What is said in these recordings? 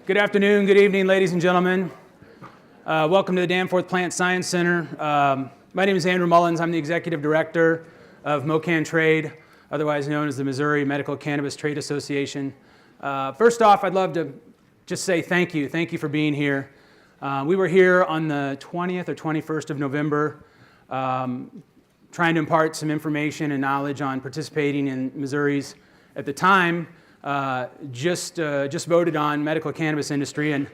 Good afternoon, good evening, ladies and gentlemen. Welcome to the Danforth Plant Science Center. My name is Andrew Mullins. I'm the Executive Director of MoCannTrade, otherwise known as the Missouri Medical Cannabis Trade Association. First off, I'd love to just say thank you. Thank you for being here. We were here on the 20th or 21st of November, trying to impart some information and knowledge on participating in Missouri's, at the time, just voted on medical cannabis industry, and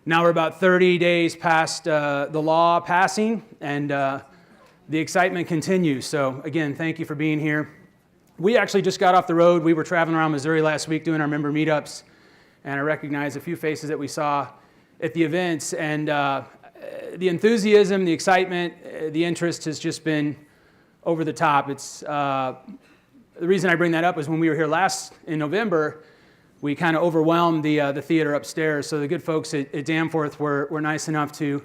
now we're about 30 days past the law passing, and the excitement continues. So again, thank you for being here. We actually just got off the road. We were traveling around Missouri last week doing our member meetups, and I recognized a few faces that we saw at the events, and the enthusiasm, the excitement, the interest has just been over the top. It's the reason I bring that up is when we were here last in November, we kind of overwhelmed the theater upstairs. So the good folks at Danforth were nice enough to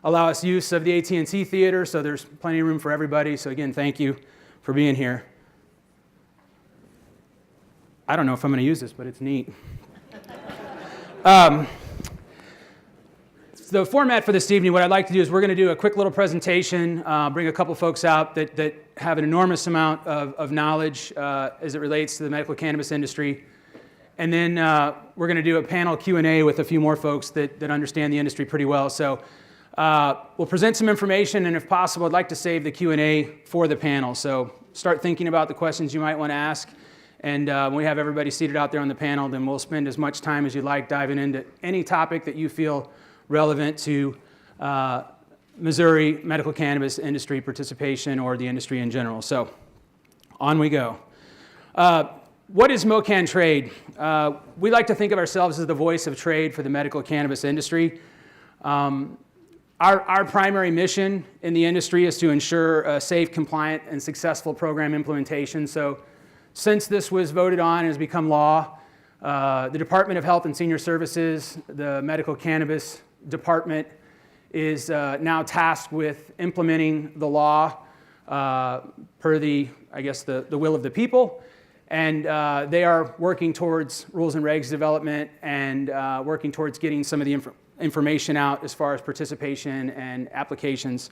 allow us use of the AT&T theater, so there's plenty of room for everybody. So again, thank you for being here. I don't know if I'm going to use this, but it's neat. The format for this evening, what I'd like to do is we're going to do a quick little presentation, bring a couple folks out that have an enormous amount of knowledge as it relates to the medical cannabis industry. And then we're going to do a panel Q&A with a few more folks that understand the industry pretty well. So we'll present some information, and if possible, I'd like to save the Q&A for the panel. So start thinking about the questions you might want to ask. And when we have everybody seated out there on the panel, then we'll spend as much time as you'd like diving into any topic that you feel relevant to Missouri medical cannabis industry participation or the industry in general. So on we go. What is MoCannTrade? We like to think of ourselves as the voice of trade for the medical cannabis industry. Our primary mission in the industry is to ensure a safe, compliant, and successful program implementation. So since this was voted on and has become law, the Department of Health and Senior Services, the Medical Cannabis Department, is now tasked with implementing the law per the will of the people. And they are working towards rules and regs development and working towards getting some of the information out as far as participation and applications.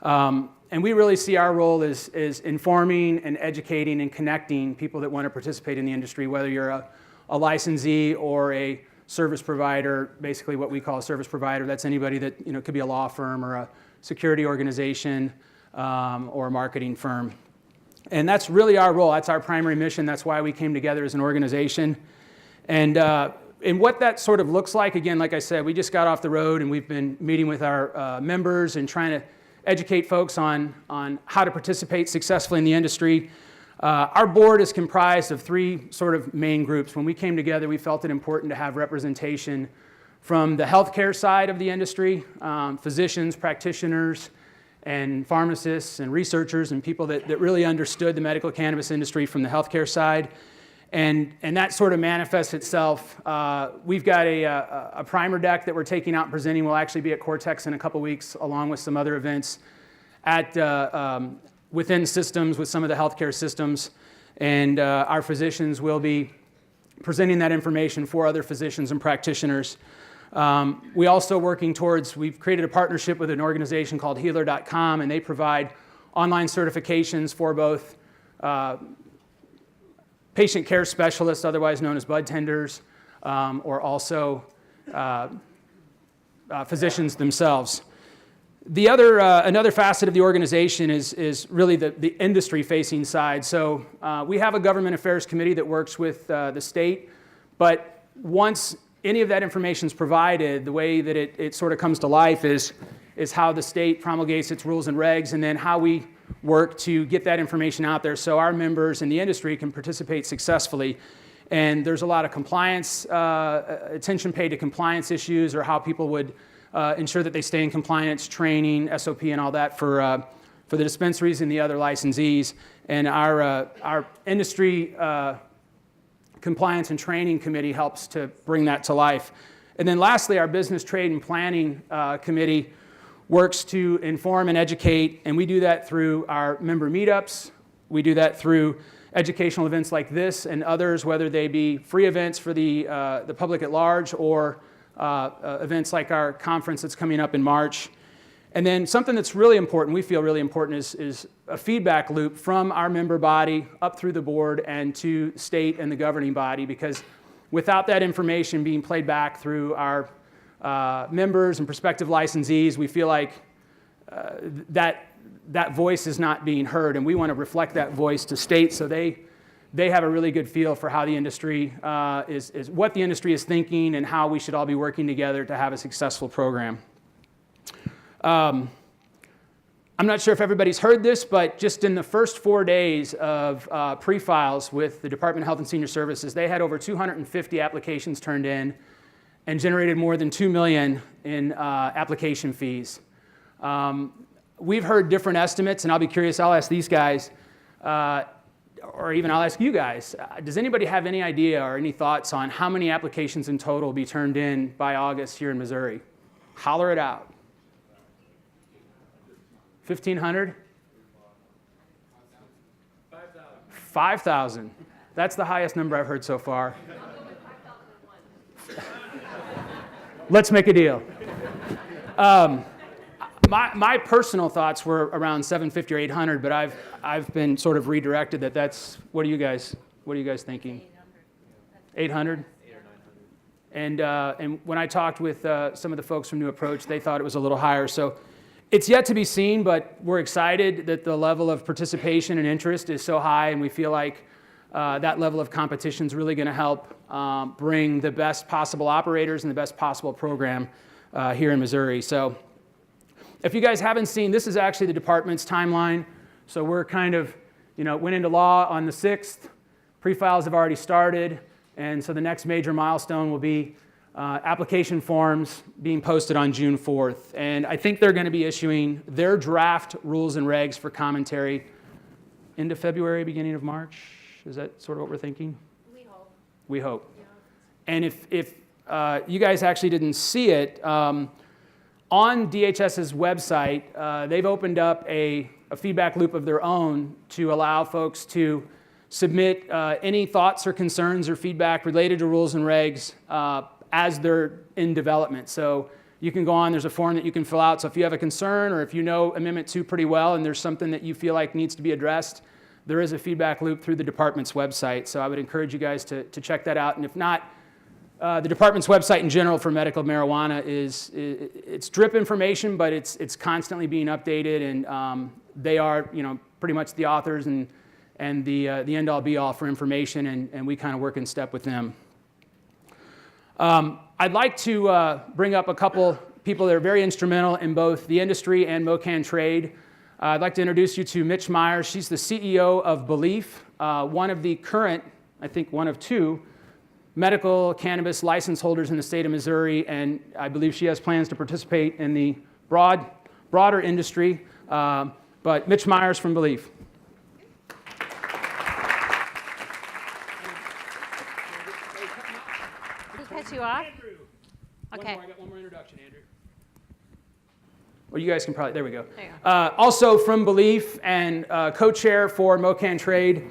And we really see our role as informing and educating and connecting people that want to participate in the industry, whether you're a licensee or a service provider. Basically what we call a service provider. That's anybody that could be a law firm or a security organization or a marketing firm. And that's really our role. That's our primary mission. That's why we came together as an organization. And what that sort of looks like, again, like I said, we just got off the road and we've been meeting with our members and trying to educate folks on how to participate successfully in the industry. Our board is comprised of three sort of main groups. When we came together, we felt it important to have representation from the healthcare side of the industry, physicians, practitioners, and pharmacists and researchers and people that really understood the medical cannabis industry from the healthcare side. And that sort of manifests itself. We've got a primer deck that we're taking out and presenting. We'll actually be at Cortex in a couple weeks, along with some other events at within systems with some of the healthcare systems, and our physicians will be presenting that information for other physicians and practitioners. We also we've created a partnership with an organization called Healer.com, and they provide online certifications for both patient care specialists, otherwise known as bud tenders, or also physicians themselves. The other, another facet of the organization is really the industry-facing side. So we have a government affairs committee that works with the state, but once any of that information is provided, the way that it sort of comes to life is how the state promulgates its rules and regs, and then how we work to get that information out there so our members in the industry can participate successfully. And there's a lot of compliance, attention paid to compliance issues, or how people would ensure that they stay in compliance, training, SOP, and all that for the dispensaries and the other licensees. And our industry compliance and training committee helps to bring that to life. And then lastly, our business, trade, and planning committee works to inform and educate, and we do that through our member meetups. We do that through educational events like this and others, whether they be free events for the public at large or events like our conference that's coming up in March. And then something that's really important, we feel really important, is a feedback loop from our member body up through the board and to state and the governing body, because without that information being played back through our members and prospective licensees, we feel like that voice is not being heard, and we want to reflect that voice to state so they have a really good feel for how the industry is what the industry is thinking and how we should all be working together to have a successful program. I'm not sure if everybody's heard this, but just in the first 4 days of pre-files with the Department of Health and Senior Services, they had over 250 applications turned in and generated more than $2 million in application fees. We've heard different estimates, and I'll be curious, I'll ask these guys, or even I'll ask you guys, does anybody have any idea or any thoughts on how many applications in total will be turned in by August here in Missouri? Holler it out. 1,500? 5,000. That's the highest number I've heard so far. Let's make a deal. My personal thoughts were around 750 or 800, but I've been sort of redirected that's, what are you guys thinking? 800? And when I talked with some of the folks from New Approach, they thought it was a little higher. So it's yet to be seen, but we're excited that the level of participation and interest is so high, and we feel like that level of competition is really going to help bring the best possible operators and the best possible program here in Missouri. So if you guys haven't seen, this is actually the department's timeline. So we're kind of, went into law on the 6th. Pre-files have already started. And so the next major milestone will be application forms being posted on June 4th. And I think they're going to be issuing their draft rules and regs for commentary into February, beginning of March. Is that sort of what we're thinking? We hope. We hope. Yeah. And if you guys actually didn't see it, on DHS's website, they've opened up a feedback loop of their own to allow folks to submit any thoughts or concerns or feedback related to rules and regs as they're in development. So you can go on, there's a form that you can fill out. So if you have a concern or if you know Amendment 2 pretty well and there's something that you feel like needs to be addressed, there is a feedback loop through the department's website. So I would encourage you guys to check that out. And if not, the department's website in general for medical marijuana it's drip information, but it's constantly being updated, and they are pretty much the authors and the end-all be-all for information, and we kind of work in step with them. I'd like to bring up a couple people that are very instrumental in both the industry and MoCannTrade. I'd like to introduce you to Mitch Myers. She's the CEO of Belief, one of the current, I think one of two, medical cannabis license holders in the state of Missouri, and I believe she has plans to participate in the broader industry. But Mitch Myers from Belief. Did he cut you off? Andrew. Okay. I got one more introduction, Andrew. Well, you guys can probably, there we go. There you go. Also from Belief and co-chair for MoCannTrade,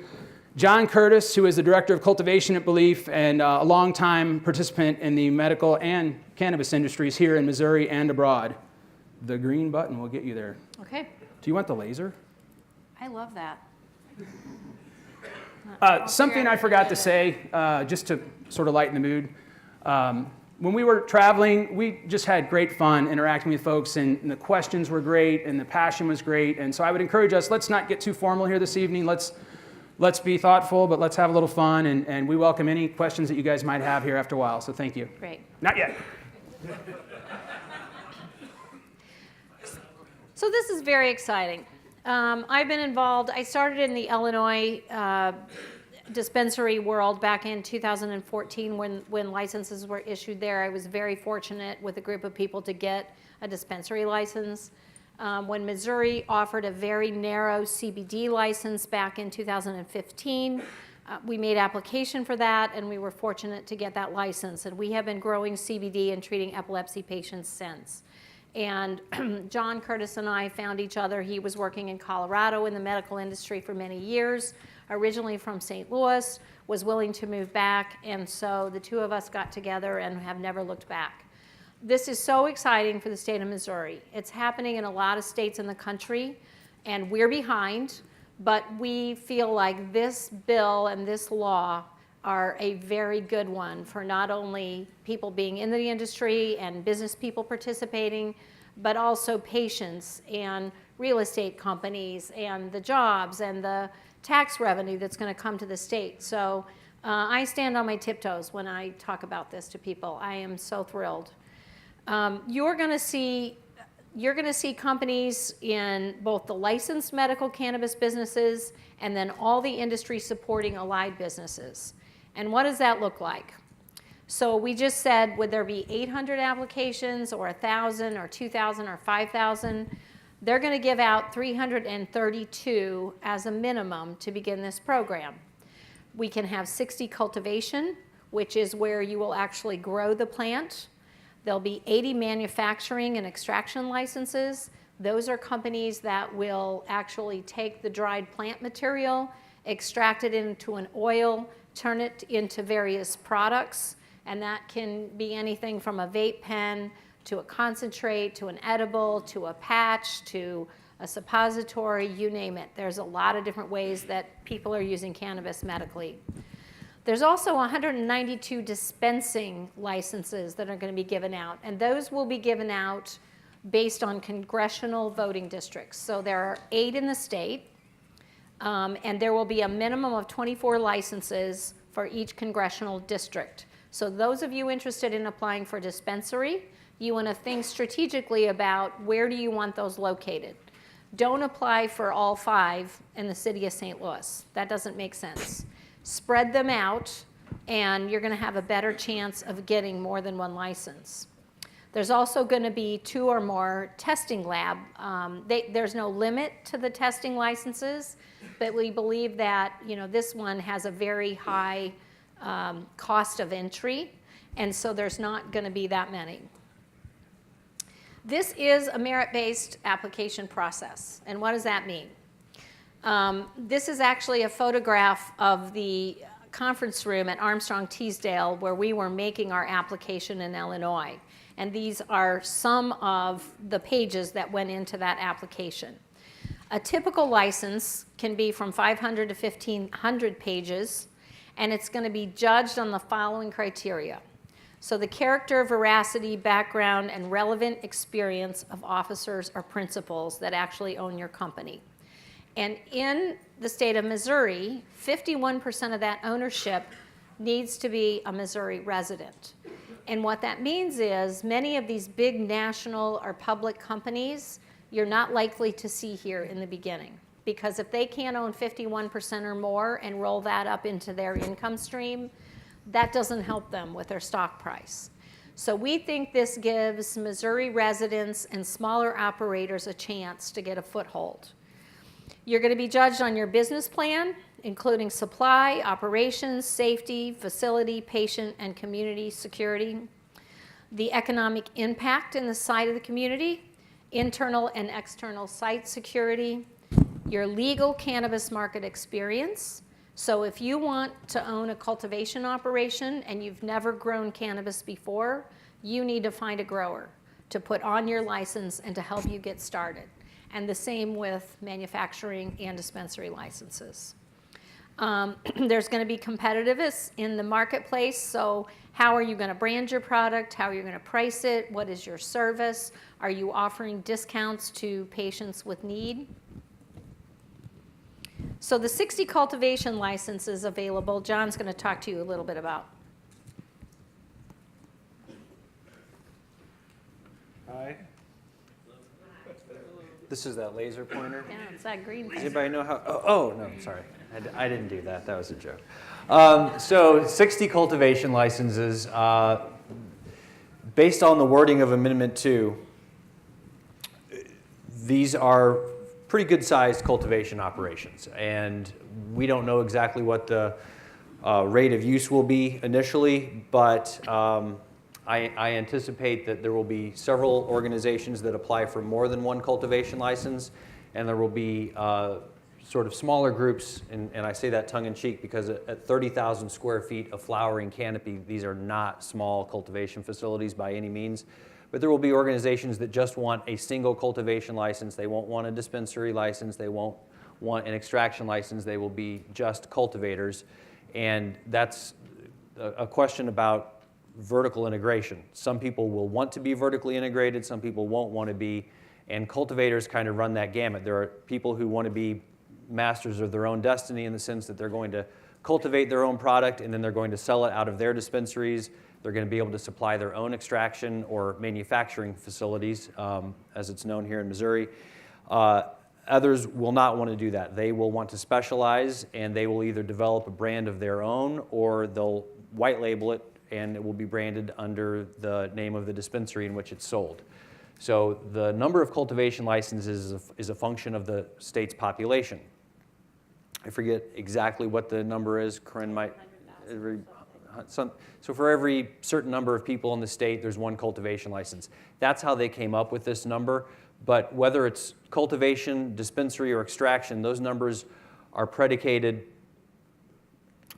John Curtis, who is the director of cultivation at Belief and a longtime participant in the medical and cannabis industries here in Missouri and abroad. The green button will get you there. Okay. Do you want the laser? I love that. Something I forgot to say, just to sort of lighten the mood. When we were traveling, we just had great fun interacting with folks, and the questions were great, and the passion was great. And so I would encourage us, let's not get too formal here this evening. Let's be thoughtful, but let's have a little fun, and we welcome any questions that you guys might have here after a while. So thank you. Great. Not yet. So this is very exciting. I've been involved, I started in the Illinois dispensary world back in 2014 when licenses were issued there. I was very fortunate with a group of people to get a dispensary license. When Missouri offered a very narrow CBD license back in 2015, we made application for that, and we were fortunate to get that license. And we have been growing CBD and treating epilepsy patients since. And John Curtis and I found each other. He was working in Colorado in the medical industry for many years, originally from St. Louis, was willing to move back, and so the two of us got together and have never looked back. This is so exciting for the state of Missouri. It's happening in a lot of states in the country, and we're behind, but we feel like this bill and this law are a very good one for not only people being in the industry and business people participating, but also patients and real estate companies and the jobs and the tax revenue that's going to come to the state. So I stand on my tiptoes when I talk about this to people. I am so thrilled. You're going to see companies in both the licensed medical cannabis businesses and then all the industry supporting allied businesses. And what does that look like? So we just said, would there be 800 applications or 1,000 or 2,000 or 5,000? They're going to give out 332 as a minimum to begin this program. We can have 60 cultivation, which is where you will actually grow the plant. There'll be 80 manufacturing and extraction licenses. Those are companies that will actually take the dried plant material, extract it into an oil, turn it into various products, and that can be anything from a vape pen to a concentrate to an edible to a patch to a suppository, you name it. There's a lot of different ways that people are using cannabis medically. There's also 192 dispensing licenses that are going to be given out, and those will be given out based on congressional voting districts. So there are 8 in the state, and there will be a minimum of 24 licenses for each congressional district. So those of you interested in applying for dispensary, you want to think strategically about where do you want those located. Don't apply for all 5 in the city of St. Louis. That doesn't make sense. Spread them out, and you're going to have a better chance of getting more than 1 license. There's also going to be 2 or more testing lab. There's no limit to the testing licenses, but we believe that this one has a very high cost of entry, and so there's not going to be that many. This is a merit-based application process, and what does that mean? This is actually a photograph of the conference room at Armstrong Teasdale where we were making our application in Illinois. And these are some of the pages that went into that application. A typical license can be from 500 to 1,500 pages, and it's going to be judged on the following criteria. So the character, veracity, background, and relevant experience of officers or principals that actually own your company. And in the state of Missouri, 51% of that ownership needs to be a Missouri resident. And what that means is many of these big national or public companies, you're not likely to see here in the beginning. Because if they can't own 51% or more and roll that up into their income stream, that doesn't help them with their stock price. So we think this gives Missouri residents and smaller operators a chance to get a foothold. You're going to be judged on your business plan, including supply, operations, safety, facility, patient, and community security, the economic impact in the site of the community, internal and external site security, your legal cannabis market experience. So if you want to own a cultivation operation and you've never grown cannabis before, you need to find a grower to put on your license and to help you get started. And the same with manufacturing and dispensary licenses. There's going to be competitiveness in the marketplace. So how are you going to brand your product? How are you going to price it? What is your service? Are you offering discounts to patients with need? So the 60 cultivation licenses available, John's going to talk to you a little bit about. Hi. This is that laser pointer. Yeah, it's that green Does thing. anybody know how? Oh no, sorry. I didn't do that. That was a joke. So 60 cultivation licenses. Based on the wording of Amendment 2, these are pretty good-sized cultivation operations. And we don't know exactly what the rate of use will be initially, but I anticipate that there will be several organizations that apply for more than 1 cultivation license, and there will be sort of smaller groups, and I say that tongue-in-cheek because at 30,000 square feet of flowering canopy, these are not small cultivation facilities by any means. But there will be organizations that just want a single cultivation license. They won't want a dispensary license. They won't want an extraction license. They will be just cultivators. And that's a question about vertical integration. Some people will want to be vertically integrated. Some people won't want to be. And cultivators kind of run that gamut. There are people who want to be masters of their own destiny in the sense that they're going to cultivate their own product and then they're going to sell it out of their dispensaries. They're going to be able to supply their own extraction or manufacturing facilities, as it's known here in Missouri. Others will not want to do that. They will want to specialize, and they will either develop a brand of their own or they'll white label it, and it will be branded under the name of the dispensary in which it's sold. So the number of cultivation licenses is a function of the state's population. I forget exactly what the number is. Corinne might. So for every certain number of people in the state, there's one cultivation license. That's how they came up with this number. But whether it's cultivation, dispensary, or extraction, those numbers are predicated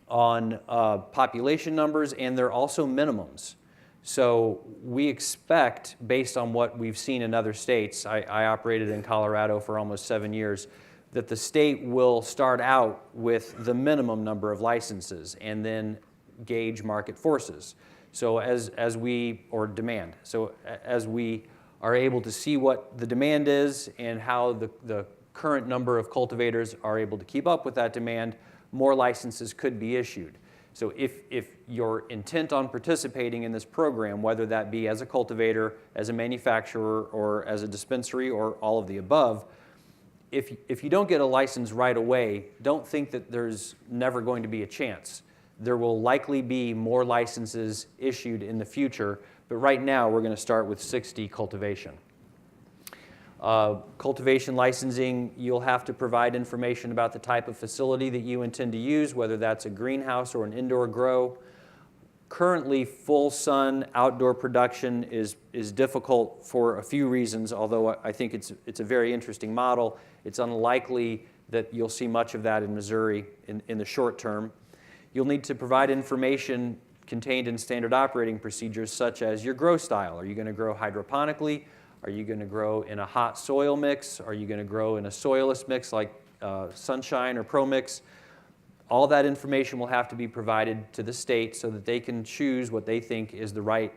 on population numbers, and they're also minimums. So we expect, based on what we've seen in other states, I operated in Colorado for almost 7 years, that the state will start out with the minimum number of licenses and then gauge market forces. So as we are able to see what the demand is and how the current number of cultivators are able to keep up with that demand, more licenses could be issued. So if you're intent on participating in this program, whether that be as a cultivator, as a manufacturer, or as a dispensary, or all of the above, if you don't get a license right away, don't think that there's never going to be a chance. There will likely be more licenses issued in the future, but right now we're going to start with 60 cultivation. Cultivation licensing, you'll have to provide information about the type of facility that you intend to use, whether that's a greenhouse or an indoor grow. Currently, full sun outdoor production is difficult for a few reasons, although I think it's a very interesting model. It's unlikely that you'll see much of that in Missouri in the short term. You'll need to provide information contained in standard operating procedures such as your grow style. Are you going to grow hydroponically? Are you going to grow in a hot soil mix? Are you going to grow in a soilless mix like Sunshine or Pro Mix? All that information will have to be provided to the state so that they can choose what they think is the right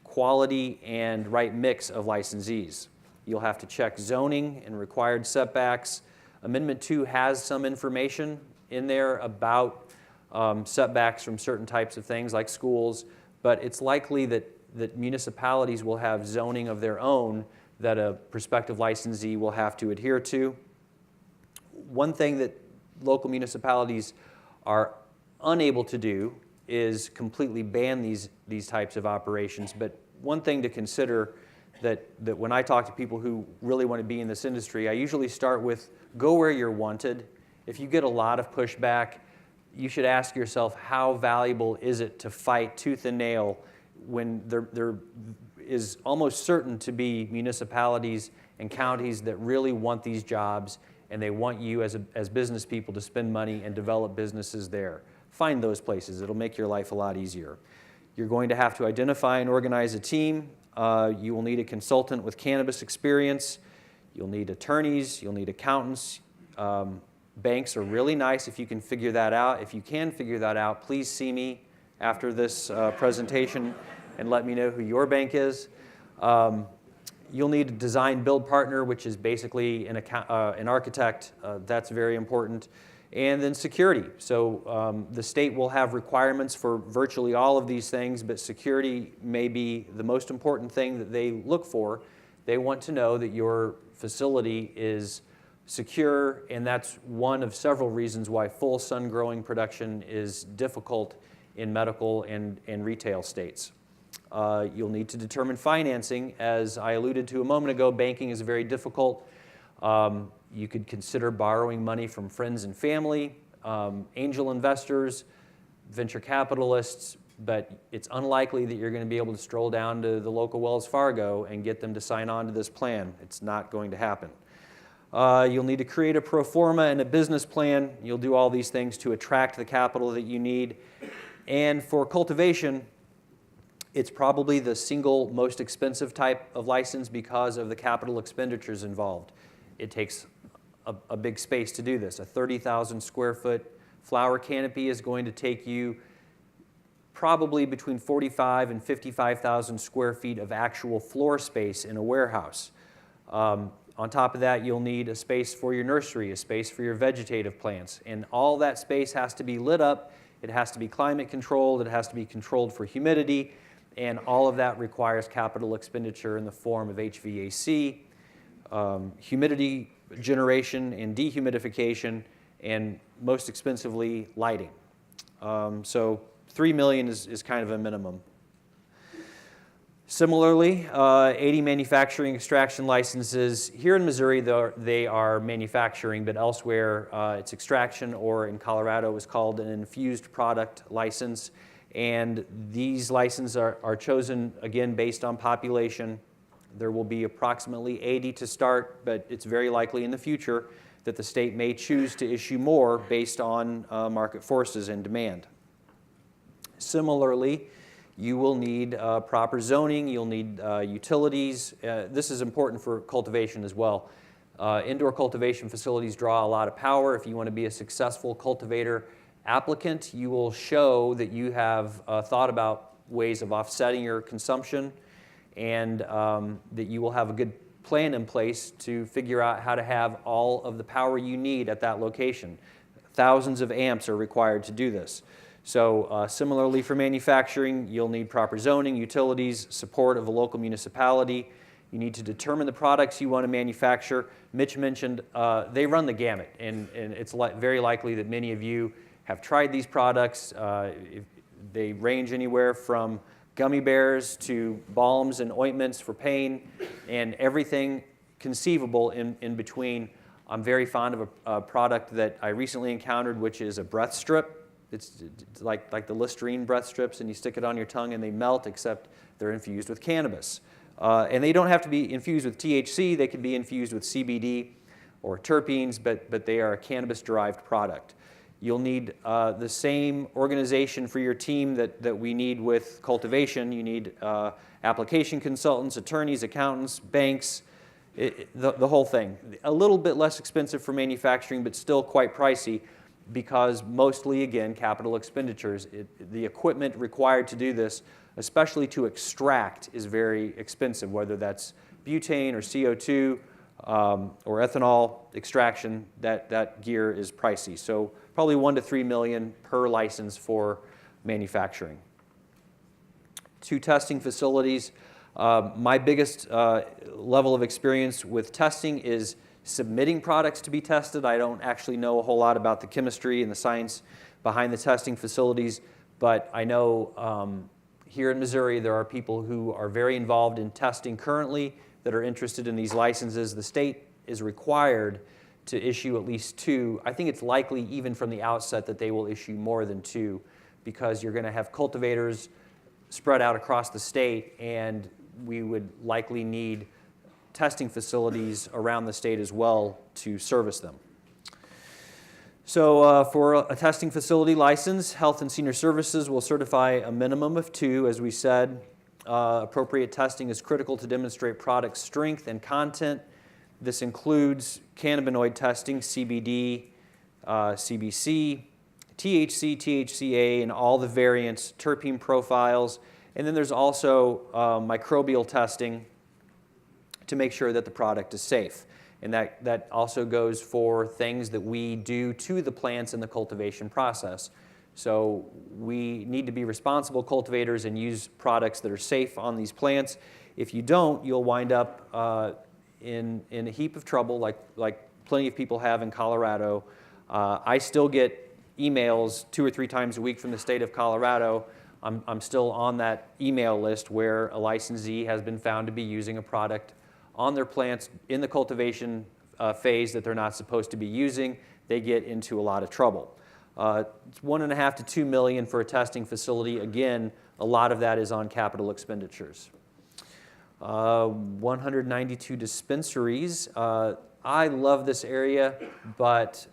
quality and right mix of licensees. You'll have to check zoning and required setbacks. Amendment 2 has some information in there about setbacks from certain types of things like schools, but it's likely that municipalities will have zoning of their own that a prospective licensee will have to adhere to. One thing that local municipalities are unable to do is completely ban these types of operations, but one thing to consider that when I talk to people who really want to be in this industry, I usually start with go where you're wanted. If you get a lot of pushback, you should ask yourself, how valuable is it to fight tooth and nail when there is almost certain to be municipalities and counties that really want these jobs and they want you as business people to spend money and develop businesses there. Find those places. It'll make your life a lot easier. You're going to have to identify and organize a team. You will need a consultant with cannabis experience. You'll need attorneys. You'll need accountants. Banks are really nice if you can figure that out. If you can figure that out, please see me after this presentation and let me know who your bank is. You'll need a design-build partner, which is basically an architect. That's very important. And then security. So the state will have requirements for virtually all of these things, but security may be the most important thing that they look for. They want to know that your facility is secure, and that's one of several reasons why full sun-growing production is difficult in medical and retail states. You'll need to determine financing. As I alluded to a moment ago, banking is very difficult. You could consider borrowing money from friends and family, angel investors, venture capitalists, but it's unlikely that you're going to be able to stroll down to the local Wells Fargo and get them to sign on to this plan. It's not going to happen. You'll need to create a pro forma and a business plan. You'll do all these things to attract the capital that you need. And for cultivation, it's probably the single most expensive type of license because of the capital expenditures involved. It takes a big space to do this. A 30,000 square foot flower canopy is going to take you probably between 45 and 55,000 square feet of actual floor space in a warehouse. On top of that, you'll need a space for your nursery, a space for your vegetative plants, and all that space has to be lit up. It has to be climate controlled. It has to be controlled for humidity, and all of that requires capital expenditure in the form of HVAC, humidity generation and dehumidification, and most expensively, lighting. So $3 million is kind of a minimum. Similarly, 80 manufacturing extraction licenses. Here in Missouri, they are manufacturing, but elsewhere it's extraction, or in Colorado is called an infused product license. And these licenses are chosen, again, based on population. There will be approximately 80 to start, but it's very likely in the future that the state may choose to issue more based on market forces and demand. Similarly, you will need proper zoning, you'll need utilities. This is important for cultivation as well. Indoor cultivation facilities draw a lot of power. If you want to be a successful cultivator applicant, you will show that you have thought about ways of offsetting your consumption, and that you will have a good plan in place to figure out how to have all of the power you need at that location. Thousands of amps are required to do this. So similarly for manufacturing, you'll need proper zoning, utilities, support of a local municipality. You need to determine the products you want to manufacture. Mitch mentioned they run the gamut, and it's very likely that many of you have tried these products. They range anywhere from gummy bears to balms and ointments for pain, and everything conceivable in between. I'm very fond of a product that I recently encountered, which is a breath strip. It's like the Listerine breath strips, and you stick it on your tongue and they melt, except they're infused with cannabis. And they don't have to be infused with THC. They can be infused with CBD or terpenes, but they are a cannabis-derived product. You'll need the same organization for your team that we need with cultivation. You need application consultants, attorneys, accountants, banks, the whole thing. A little bit less expensive for manufacturing, but still quite pricey, because mostly, again, capital expenditures. The equipment required to do this, especially to extract, is very expensive, whether that's butane or CO2 or ethanol extraction. That gear is pricey. So probably $1 to $3 million per license for manufacturing. 2 testing facilities. My biggest level of experience with testing is submitting products to be tested. I don't actually know a whole lot about the chemistry and the science behind the testing facilities, but I know here in Missouri there are people who are very involved in testing currently that are interested in these licenses. The state is required to issue at least 2. I think it's likely even from the outset that they will issue more than 2, because you're going to have cultivators spread out across the state, and we would likely need testing facilities around the state as well to service them. So for a testing facility license, Health and Senior Services will certify a minimum of 2, as we said. Appropriate testing is critical to demonstrate product strength and content. This includes cannabinoid testing, CBD, CBC, THC, THCA, and all the variants, terpene profiles. And then there's also microbial testing to make sure that the product is safe. And that also goes for things that we do to the plants in the cultivation process. So we need to be responsible cultivators and use products that are safe on these plants. If you don't, you'll wind up in a heap of trouble, like plenty of people have in Colorado. I still get emails 2 or 3 times a week from the state of Colorado. I'm still on that email list where a licensee has been found to be using a product on their plants in the cultivation phase that they're not supposed to be using. They get into a lot of trouble. It's $1.5 to $2 million for a testing facility. Again, a lot of that is on capital expenditures. 192 dispensaries. I love this area, but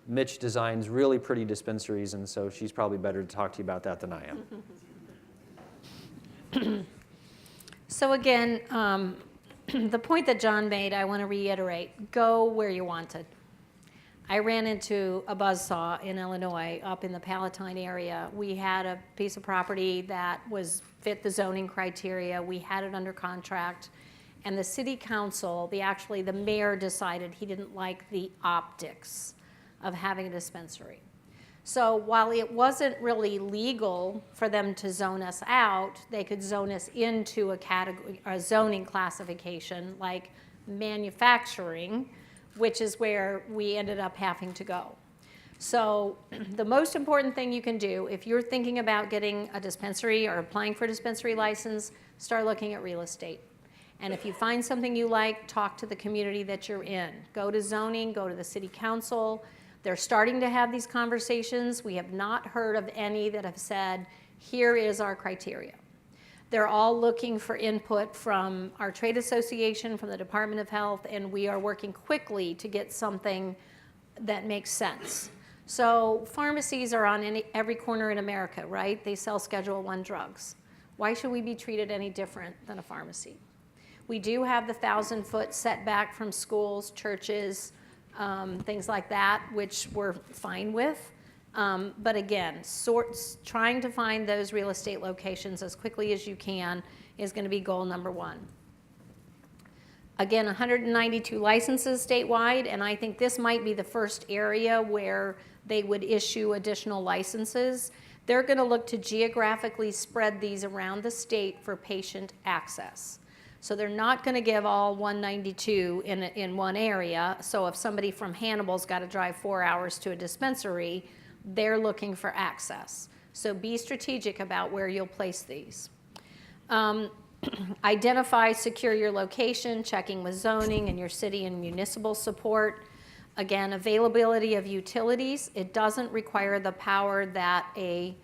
Mitch designs really pretty dispensaries, and so she's probably better to talk to you about that than I am. So again, the point that John made, I want to reiterate, go where you're wanted. I ran into a buzzsaw in Illinois up in the Palatine area. We had a piece of property that fit the zoning criteria. We had it under contract. And the city council, the mayor decided he didn't like the optics of having a dispensary. So while it wasn't really legal for them to zone us out, they could zone us into a zoning classification like manufacturing, which is where we ended up having to go. So the most important thing you can do if you're thinking about getting a dispensary or applying for a dispensary license, start looking at real estate. And if you find something you like, talk to the community that you're in. Go to zoning, go to the city council. They're starting to have these conversations. We have not heard of any that have said, here is our criteria. They're all looking for input from our trade association, from the Department of Health, and we are working quickly to get something that makes sense. So pharmacies are on every corner in America, right? They sell Schedule I drugs. Why should we be treated any different than a pharmacy? We do have the 1,000-foot setback from schools, churches, things like that, which we're fine with. But again, trying to find those real estate locations as quickly as you can is going to be goal number one. Again, 192 licenses statewide, and I think this might be the first area where they would issue additional licenses. They're going to look to geographically spread these around the state for patient access. So they're not going to give all 192 in one area. So if somebody from Hannibal's got to drive 4 hours to a dispensary, they're looking for access. So be strategic about where you'll place these. Identify, secure your location, checking with zoning and your city and municipal support. Again, availability of utilities. It doesn't require the power that a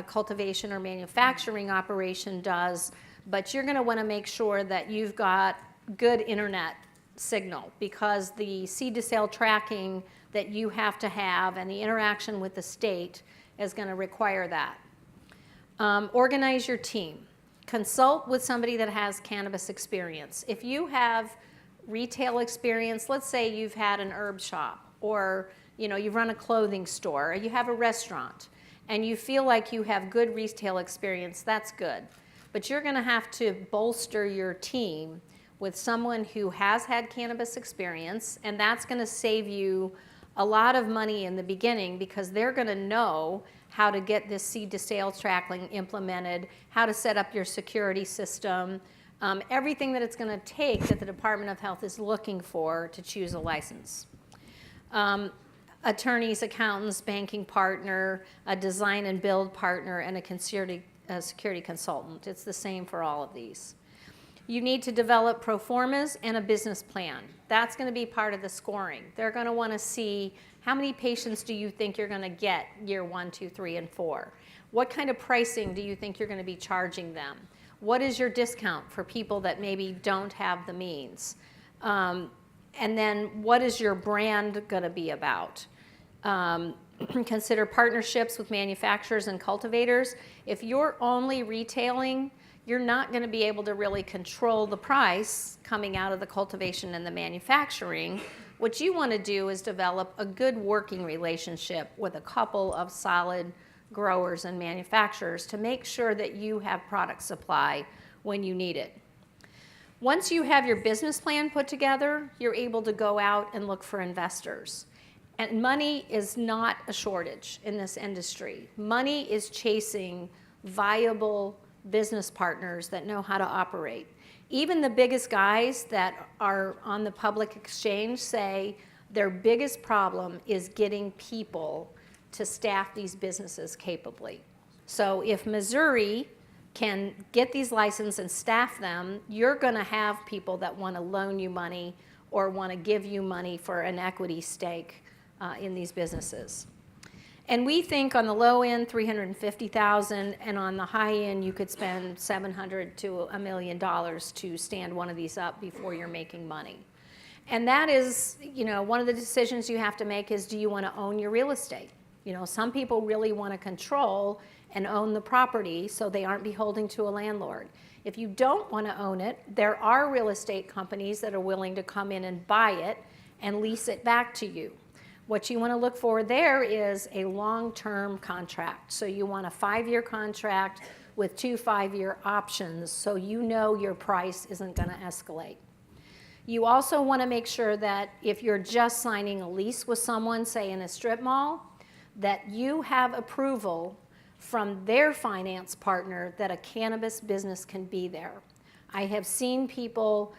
cultivation or manufacturing operation does, but you're going to want to make sure that you've got good internet signal, because the seed to sale tracking that you have to have and the interaction with the state is going to require that. Organize your team. Consult with somebody that has cannabis experience. If you have retail experience, let's say you've had an herb shop, or you run a clothing store, or you have a restaurant, and you feel like you have good retail experience, that's good. But you're going to have to bolster your team with someone who has had cannabis experience, and that's going to save you a lot of money in the beginning, because they're going to know how to get this seed to sale tracking implemented, how to set up your security system, everything that it's going to take that the Department of Health is looking for to choose a license. Attorneys, accountants, banking partner, a design and build partner, and a security consultant. It's the same for all of these. You need to develop pro formas and a business plan. That's going to be part of the scoring. They're going to want to see how many patients do you think you're going to get year 1, 2, 3, and 4? What kind of pricing do you think you're going to be charging them? What is your discount for people that maybe don't have the means? And then what is your brand going to be about? Consider partnerships with manufacturers and cultivators. If you're only retailing, you're not going to be able to really control the price coming out of the cultivation and the manufacturing. What you want to do is develop a good working relationship with a couple of solid growers and manufacturers to make sure that you have product supply when you need it. Once you have your business plan put together, you're able to go out and look for investors. And money is not a shortage in this industry. Money is chasing viable business partners that know how to operate. Even the biggest guys that are on the public exchange say their biggest problem is getting people to staff these businesses capably. So if Missouri can get these licenses and staff them, you're going to have people that want to loan you money or want to give you money for an equity stake in these businesses. And we think on the low end, $350,000, and on the high end, you could spend $700,000 to $1 million to stand one of these up before you're making money. And that is, one of the decisions you have to make is, do you want to own your real estate? Some people really want to control and own the property so they aren't beholden to a landlord. If you don't want to own it, there are real estate companies that are willing to come in and buy it and lease it back to you. What you want to look for there is a long-term contract. So you want a 5-year contract with 2 5-year options so you know your price isn't going to escalate. You also want to make sure that if you're just signing a lease with someone, say in a strip mall, that you have approval from their finance partner that a cannabis business can be there. I have seen people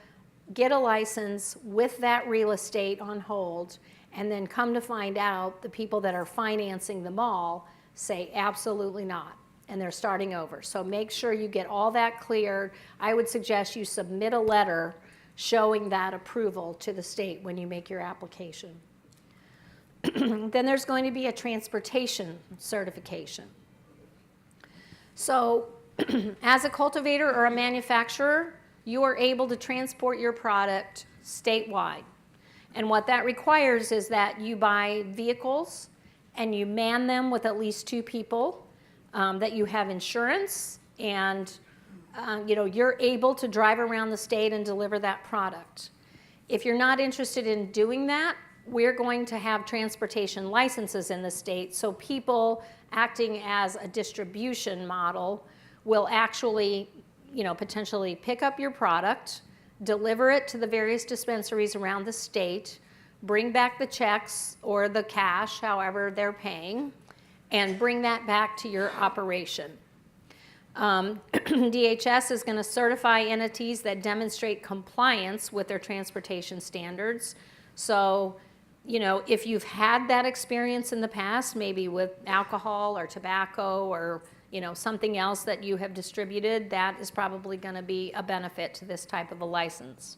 get a license with that real estate on hold and then come to find out the people that are financing the mall say absolutely not, and they're starting over. So make sure you get all that cleared. I would suggest you submit a letter showing that approval to the state when you make your application. Then there's going to be a transportation certification. So as a cultivator or a manufacturer, you are able to transport your product statewide. And what that requires is that you buy vehicles and you man them with at least 2 people, that you have insurance, and you're able to drive around the state and deliver that product. If you're not interested in doing that, we're going to have transportation licenses in the state, so people acting as a distribution model will actually, potentially pick up your product, deliver it to the various dispensaries around the state, bring back the checks or the cash, however they're paying, and bring that back to your operation. DHS is going to certify entities that demonstrate compliance with their transportation standards. So, if you've had that experience in the past, maybe with alcohol or tobacco or something else that you have distributed, that is probably going to be a benefit to this type of a license.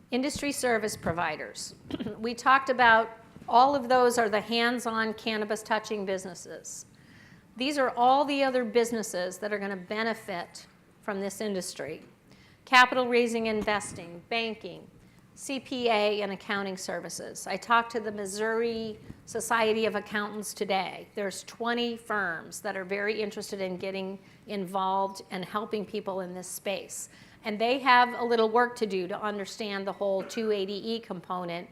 Industry service providers. We talked about all of those are the hands-on cannabis touching businesses. These are all the other businesses that are going to benefit from this industry. Capital raising, investing, banking, CPA, and accounting services. I talked to the Missouri Society of Accountants today. There's 20 firms that are very interested in getting involved and helping people in this space. And they have a little work to do to understand the whole 280E component,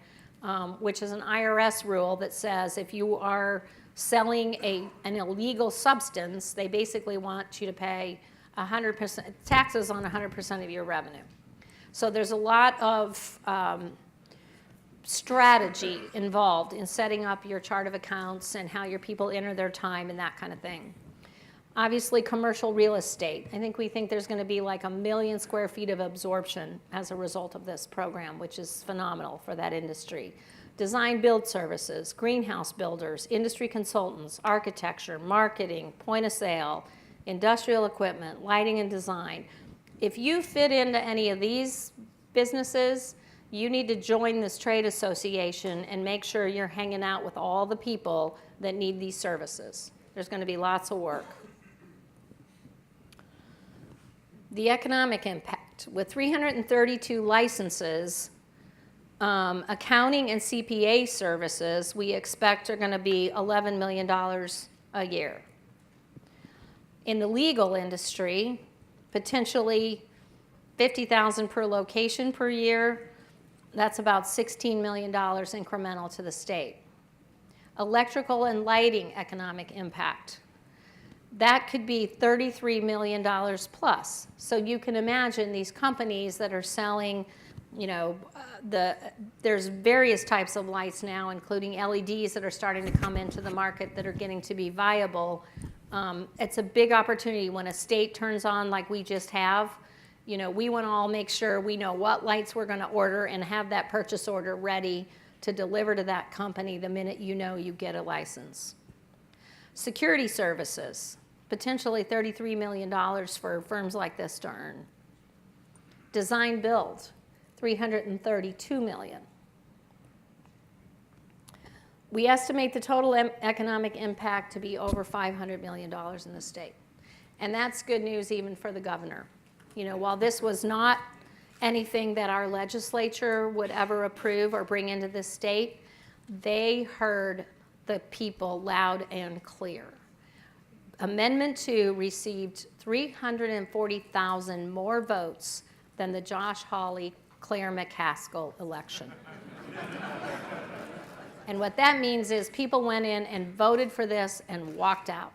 which is an IRS rule that says if you are selling an illegal substance, they basically want you to pay 100% taxes on 100% of your revenue. So there's a lot of strategy involved in setting up your chart of accounts and how your people enter their time and that kind of thing. Obviously, commercial real estate. We think there's going to be like 1 million square feet of absorption as a result of this program, which is phenomenal for that industry. Design build services, greenhouse builders, industry consultants, architecture, marketing, point of sale, industrial equipment, lighting and design. If you fit into any of these businesses, you need to join this trade association and make sure you're hanging out with all the people that need these services. There's going to be lots of work. The economic impact. With 332 licenses, accounting and CPA services we expect are going to be $11 million a year. In the legal industry, potentially $50,000 per location per year. That's about $16 million incremental to the state. Electrical and lighting economic impact. That could be $33 million plus. So you can imagine these companies that are selling, there's various types of lights now, including LEDs that are starting to come into the market that are getting to be viable. It's a big opportunity when a state turns on like we just have. We want to all make sure we know what lights we're going to order and have that purchase order ready to deliver to that company the minute you get a license. Security services, potentially $33 million for firms like this to earn. Design build, $332 million. We estimate the total economic impact to be over $500 million in the state. And that's good news even for the governor. You know, while this was not anything that our legislature would ever approve or bring into this state, they heard the people loud and clear. Amendment 2 received 340,000 more votes than the Josh Hawley, Claire McCaskill election. And what that means is people went in and voted for this and walked out.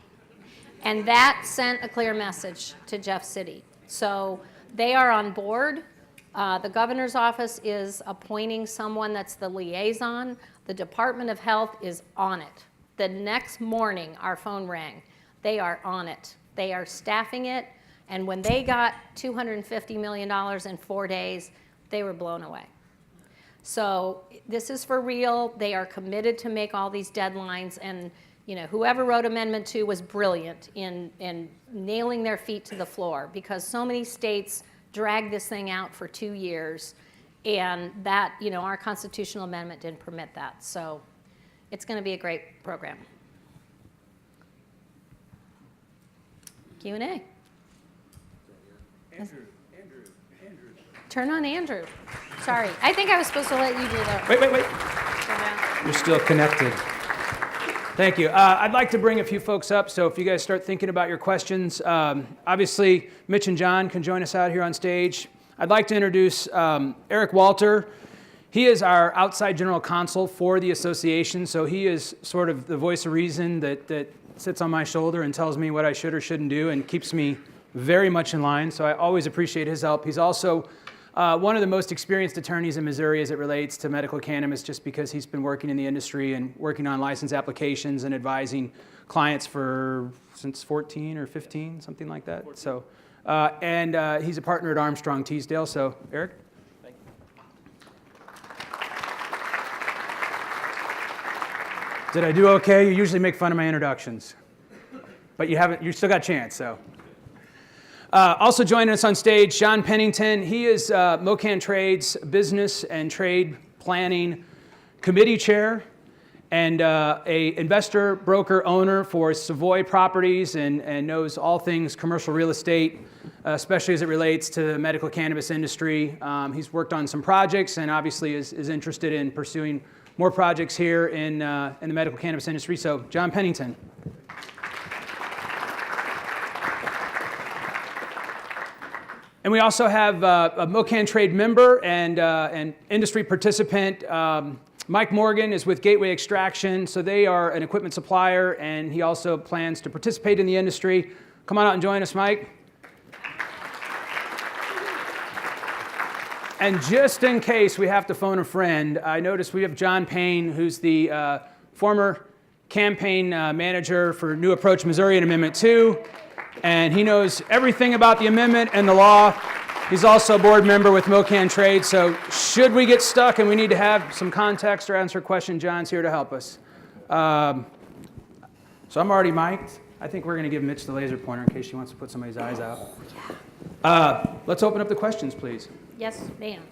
And that sent a clear message to Jeff City. So they are on board. The governor's office is appointing someone that's the liaison. The Department of Health is on it. The next morning, our phone rang. They are on it. They are staffing it. And when they got $250 million in 4 days, they were blown away. So this is for real. They are committed to make all these deadlines. And you know, whoever wrote Amendment 2 was brilliant in nailing their feet to the floor, because so many states dragged this thing out for 2 years, and that, you know, our constitutional amendment didn't permit that. So it's going to be a great program. Q&A. Andrew. Turn on Andrew. Sorry, I think I was supposed to let you do that. Wait. You're still connected. Thank you. I'd like to bring a few folks up, so if you guys start thinking about your questions, obviously Mitch and John can join us out here on stage. I'd like to introduce Eric Walter. He is our outside general counsel for the association, so he is sort of the voice of reason that sits on my shoulder and tells me what I should or shouldn't do and keeps me very much in line, so I always appreciate his help. He's also one of the most experienced attorneys in Missouri as it relates to medical cannabis, just because he's been working in the industry and working on license applications and advising clients since 14 or 15, something like that. 14. So, and he's a partner at Armstrong Teasdale. So, Eric. Thank you. Did I do okay? You usually make fun of my introductions, but you haven't. You still got a chance. So. Also joining us on stage, Sean Pennington. He is MoCannTrade's Business and Trade Planning Committee Chair and a investor, broker, owner for Savoy Properties and knows all things commercial real estate, especially as it relates to the medical cannabis industry. He's worked on some projects and obviously is interested in pursuing more projects here in the medical cannabis industry. So, John Pennington. And we also have a MoCannTrade member and industry participant. Mike Morgan is with Gateway Extraction, so they are an equipment supplier, and he also plans to participate in the industry. Come on out and join us, Mike. And just in case we have to phone a friend, I noticed we have John Payne, who's the former campaign manager for New Approach Missouri and Amendment 2. And he knows everything about the amendment and the law. He's also a board member with MoCannTrade, so should we get stuck and we need to have some context or answer a question, John's here to help us. So I'm already mic'd. I think we're going to give Mitch the laser pointer in case she wants to put somebody's eyes out. Let's open up the questions, please. Yes, ma'am.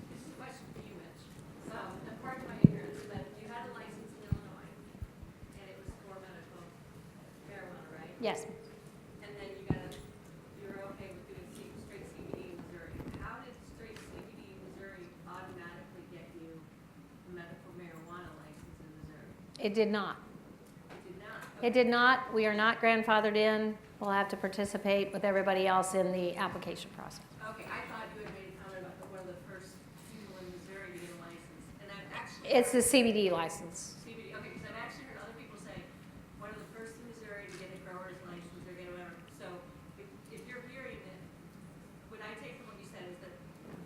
This is a question for you, Mitch. So, and pardon my ignorance, but you had a license in Illinois, and it was for medical marijuana, right? Yes. And then you were okay with doing straight CBD in Missouri. How did straight CBD in Missouri automatically get you a medical marijuana license in Missouri? It did not. It did not. It did not. We are not grandfathered in. We'll have to participate with everybody else in the application process. Okay, I thought you had made a comment about one of the first people in Missouri to get a license. And I've actually... It's the CBD license. CBD, okay, because I've actually heard other people say, one of the first in Missouri to get a grower's license or get whatever. So if you're hearing it, what I take from what you said is that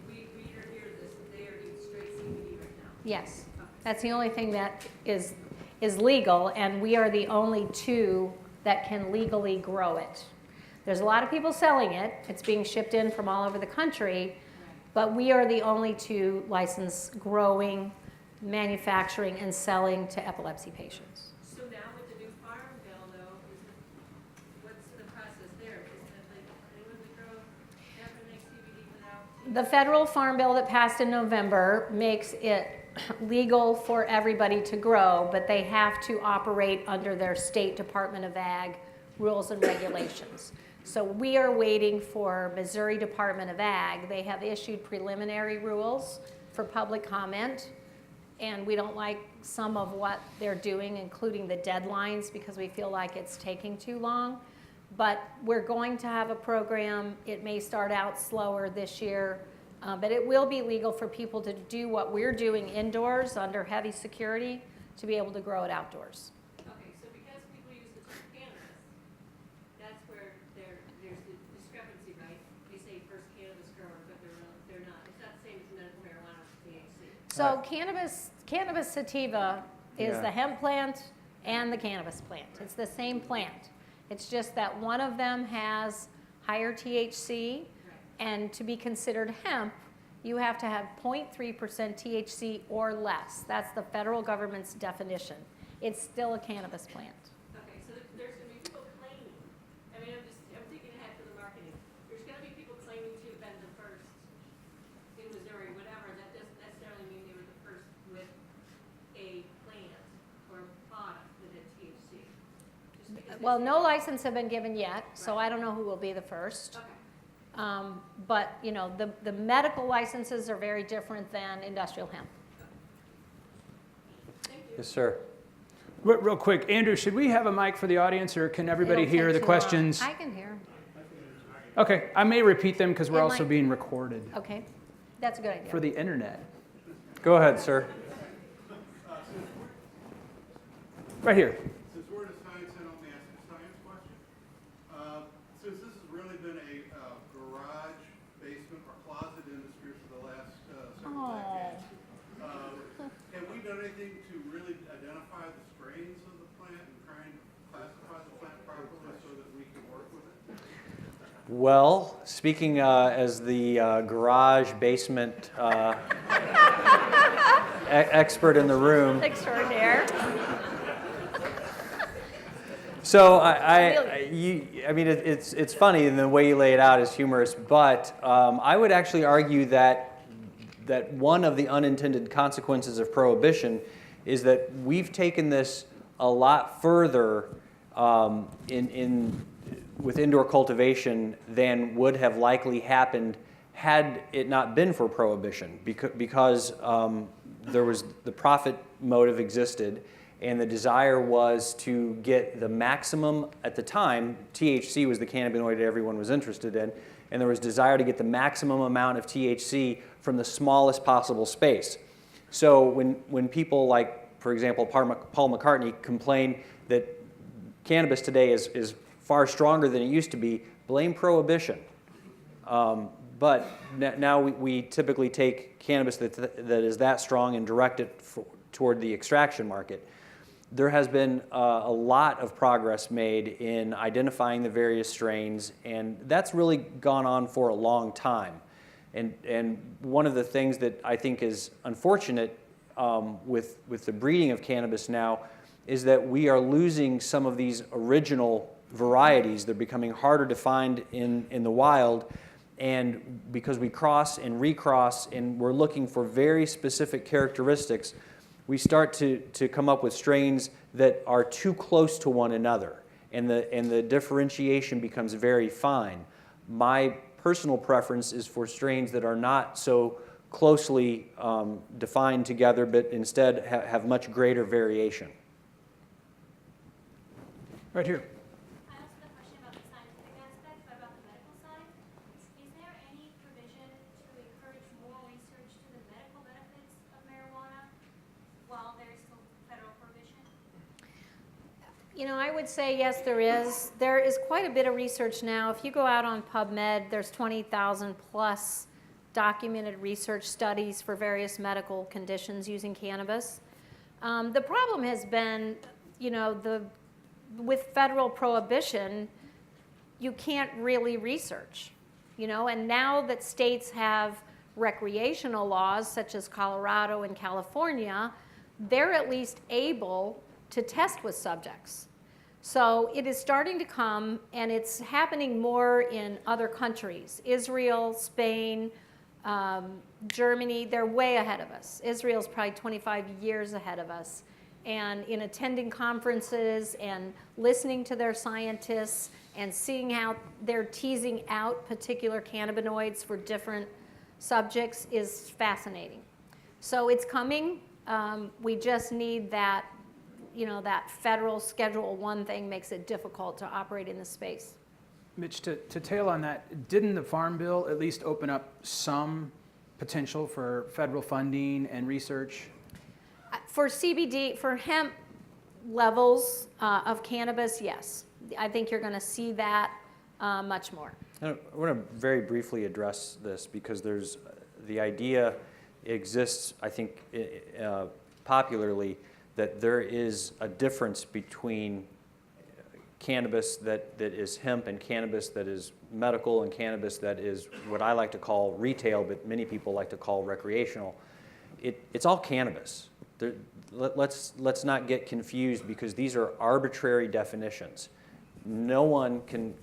we are hearing this, they are doing straight CBD right now. Yes. That's the only thing that is legal, and we are the only two that can legally grow it. There's a lot of people selling it. It's being shipped in from all over the country, but we are the only two licensed growing, manufacturing, and selling to epilepsy patients. So now with the new farm bill, though, what's the process there? Is it like anyone to grow, have to make CBD without? The federal farm bill that passed in November makes it legal for everybody to grow, but they have to operate under their state Department of Ag rules and regulations. So we are waiting for Missouri Department of Ag. They have issued preliminary rules for public comment, and we don't like some of what they're doing, including the deadlines, because we feel like it's taking too long. But we're going to have a program. It may start out slower this year, but it will be legal for people to do what we're doing indoors under heavy security to be able to grow it outdoors. Okay, so because people use the term cannabis, that's where there's the discrepancy, right? They say first cannabis grower, but they're not. It's not the same as medical marijuana or THC. So cannabis sativa is Yeah. the hemp plant and the cannabis plant. It's the same plant. It's just that one of them has higher THC, and to be considered hemp, you have to have 0.3% THC or less. That's the federal government's definition. It's still a cannabis plant. Okay, so there's going to be people claiming. I mean, I'm thinking ahead for the marketing. There's going to be people claiming to have been the first in Missouri, whatever. That doesn't necessarily mean they were the first with a plant or product that had THC. Just because Well, no license have been given yet, so I don't know who will be the first. Okay. But you know, the medical licenses are very different than industrial hemp. Yes, sir. Real quick, Andrew, should we have a mic for the audience, or can everybody It'll hear take the too questions? long. I can hear. Okay, I may repeat them because we're It also might- being recorded Okay, that's a good idea. for the internet. Go ahead, sir. Right here. Since we're in a science center, let me ask a science question. Since this has really been a garage, basement, or closet industry for the last several decades, have we done anything to really identify the strains of the plant and try and classify the plant properly so that we can work with it? Well, speaking as the garage basement expert in the room, Extraordinaire. so I mean, it's funny, and the way you lay it out is humorous. But I would actually argue that one of the unintended consequences of prohibition is that we've taken this a lot further with indoor cultivation than would have likely happened had it not been for prohibition, because there was the profit motive existed, and the desire was to get the maximum. At the time, THC was the cannabinoid everyone was interested in, and there was desire to get the maximum amount of THC from the smallest possible space. So when people like, for example, Paul McCartney complain that cannabis today is far stronger than it used to be, blame prohibition. But now we typically take cannabis that is that strong and direct it toward the extraction market. There has been a lot of progress made in identifying the various strains, and that's really gone on for a long time. And one of the things that I think is unfortunate with the breeding of cannabis now is that we are losing some of these original varieties. They're becoming harder to find in the wild, and because we cross and recross and we're looking for very specific characteristics, we start to come up with strains that are too close to one another, and the differentiation becomes very fine. My personal preference is for strains that are not so closely defined together, but instead have much greater variation. Right here. I also have a question about the scientific aspect, but about the medical side. Is there any provision to encourage more research to the medical benefits of marijuana while there is still federal prohibition? You know, I would say yes, there is. There is quite a bit of research now. If you go out on PubMed, there's 20,000 plus documented research studies for various medical conditions using cannabis. The problem has been, you know, with federal prohibition, you can't really research, you know, and now that states have recreational laws such as Colorado and California, they're at least able to test with subjects. So it is starting to come, and it's happening more in other countries. Israel, Spain, Germany, they're way ahead of us. Israel's probably 25 years ahead of us. And in attending conferences and listening to their scientists and seeing how they're teasing out particular cannabinoids for different subjects is fascinating. So it's coming. We just need that, that federal Schedule I thing makes it difficult to operate in this space. Mitch, to tail on that, didn't the Farm Bill at least open up some potential for federal funding and research? For CBD, for hemp levels of cannabis, yes. I think you're going to see that much more. I want to very briefly address this because the idea exists, I think, popularly, that there is a difference between cannabis that is hemp and cannabis that is medical and cannabis that is what I like to call retail, but many people like to call recreational. It's all cannabis. Let's not get confused because these are arbitrary definitions. No one can,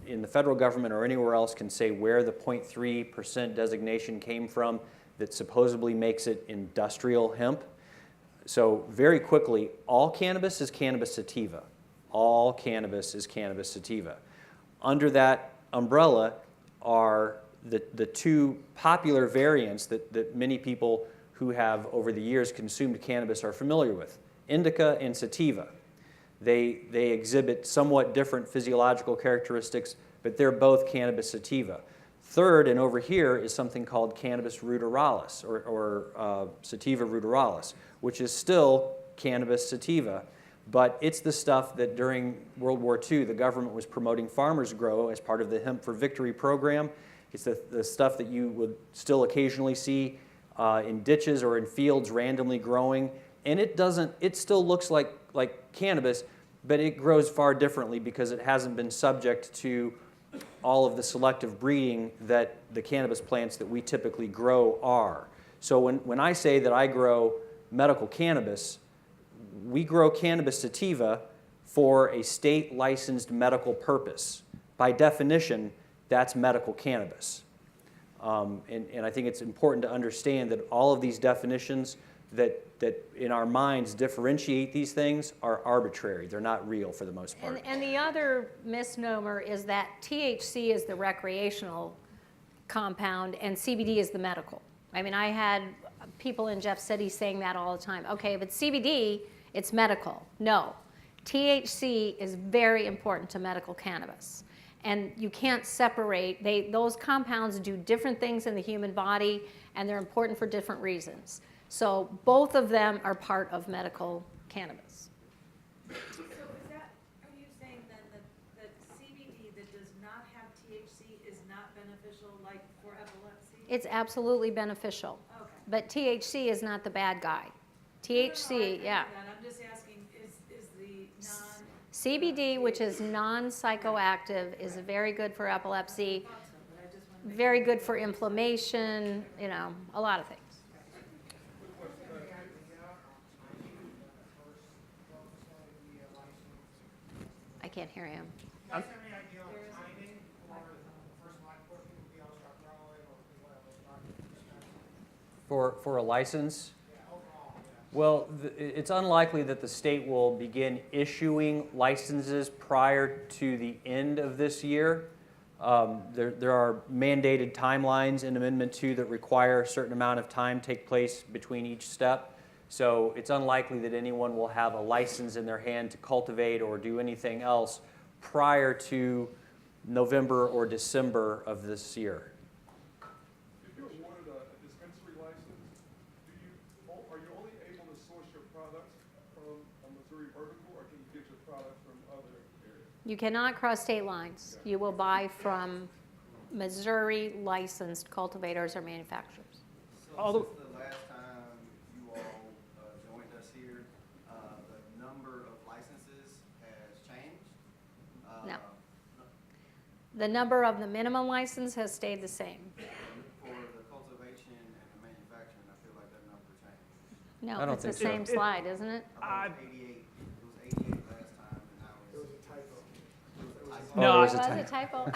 in the federal government or anywhere else, can say where the 0.3% designation came from that supposedly makes it industrial hemp. So very quickly, all cannabis is cannabis sativa. All cannabis is cannabis sativa. Under that umbrella are the two popular variants that many people who have over the years consumed cannabis are familiar with, indica and sativa. They exhibit somewhat different physiological characteristics, but they're both cannabis sativa. Third, and over here, is something called cannabis ruderalis, or sativa ruderalis, which is still cannabis sativa, but it's the stuff that during World War II the government was promoting farmers grow as part of the Hemp for Victory program. It's the stuff that you would still occasionally see in ditches or in fields randomly growing, and it still looks like cannabis, but it grows far differently because it hasn't been subject to all of the selective breeding that the cannabis plants that we typically grow are. So when I say that I grow medical cannabis, we grow cannabis sativa for a state licensed medical purpose. By definition, that's medical cannabis. And I think it's important to understand that all of these definitions that in our minds differentiate these things are arbitrary. They're not real for the most part. And the other misnomer is that THC is the recreational compound and CBD is the medical. I mean, I had people in Jeff City saying that all the time. Okay, if it's CBD, it's medical. No, THC is very important to medical cannabis. And you can't separate, those compounds do different things in the human body and they're important for different reasons. So both of them are part of medical cannabis. So are you saying then that CBD that does not have THC is not beneficial like for epilepsy? It's absolutely beneficial. Okay. But THC is not the bad guy. THC, yeah. I'm just asking, is the CBD, which is non-psychoactive, is very good for epilepsy, very good for inflammation, a lot of things. I can't hear him. For a license? Well, it's unlikely that the state will begin issuing licenses prior to the end of this year. There are mandated timelines in Amendment 2 that require a certain amount of time take place between each step. So it's unlikely that anyone will have a license in their hand to cultivate or do anything else prior to November or December of this year. If you're awarded a dispensary license, are you only able to source your products from a Missouri vertical, or can you get your products from other areas? You cannot cross state lines. You will buy from Missouri licensed cultivators or manufacturers. So since the last time you all joined us here, the number of licenses has changed? No. The number of the minimum license has stayed the same. For the cultivation and the manufacturing, I feel like that number changed. No, I don't it's the think so. same slide, isn't it? I thought it was 88. It was 88 last time, and now it's... No, Oh, It there was was a typo.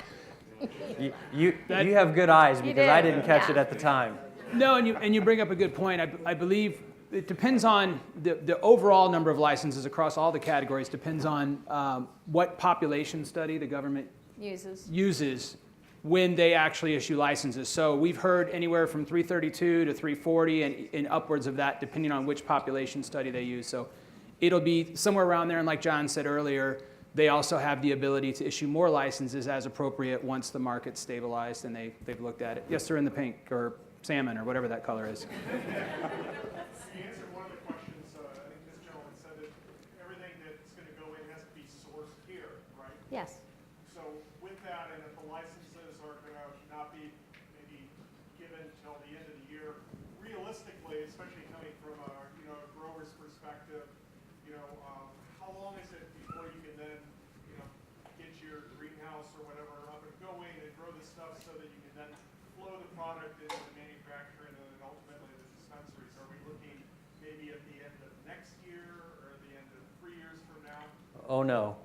You have good eyes because I did, didn't catch it yeah. at the time. No, and you bring up a good point. I believe it depends on the overall number of licenses across all the categories, depends on what population study the government uses. when they actually issue licenses. So we've heard anywhere from 332 to 340 and upwards of that, depending on which population study they use. So it'll be somewhere around there. And like John said earlier, they also have the ability to issue more licenses as appropriate once the market's stabilized and they've looked at it. Yes, they're in the pink or salmon or whatever that color is. To answer one of the questions, I think this gentleman said that everything that's going to go in has to be sourced here, right? Yes. So with that, and if the licenses are going to not be maybe given till the end of the year, realistically, especially coming from a grower's perspective, how long is it before you can then get your greenhouse or whatever up and going and grow the stuff so that you can then flow the product into the manufacturer and then ultimately the dispensaries? Are we looking maybe at the end of next year or the end of 3 years from now? Oh, no.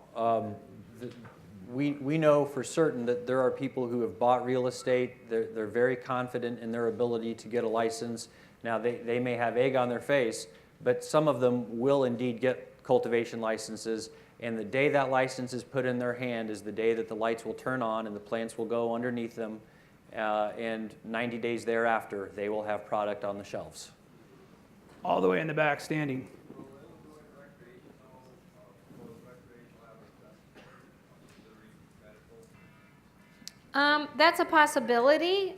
We know for certain that there are people who have bought real estate. They're very confident in their ability to get a license. Now, they may have egg on their face, but some of them will indeed get cultivation licenses. And the day that license is put in their hand is the day that the lights will turn on and the plants will go underneath them. And 90 days thereafter, they will have product on the shelves. All the way in the back, standing. That's a possibility.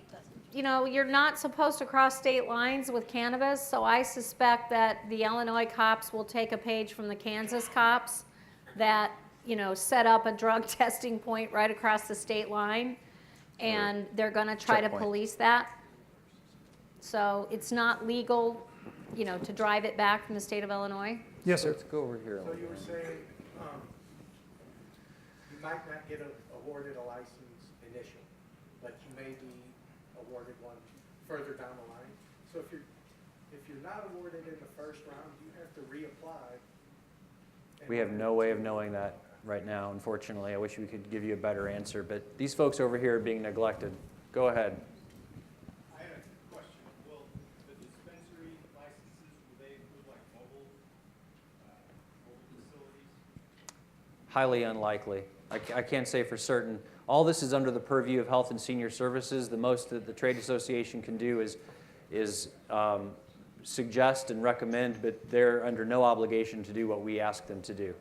You're not supposed to cross state lines with cannabis, so I suspect that the Illinois cops will take a page from the Kansas cops that, set up a drug testing point right across the state line, and they're going to try to Checkpoint. police that. So it's not legal, to drive it back from the state of Illinois. Yes, sir. Let's go over here. So you were saying you might not get awarded a license initially, but you may be awarded one further down the line. So if you're not awarded in the first round, you have to reapply. We have no way of knowing that right now, unfortunately. I wish we could give you a better answer, but these folks over here are being neglected. Go ahead. I had a question. Will the dispensary licenses, will they include like mobile facilities? Highly unlikely. I can't say for certain. All this is under the purview of Health and Senior Services. The most that the trade association can do is suggest and recommend, but they're under no obligation to do what we ask them to do.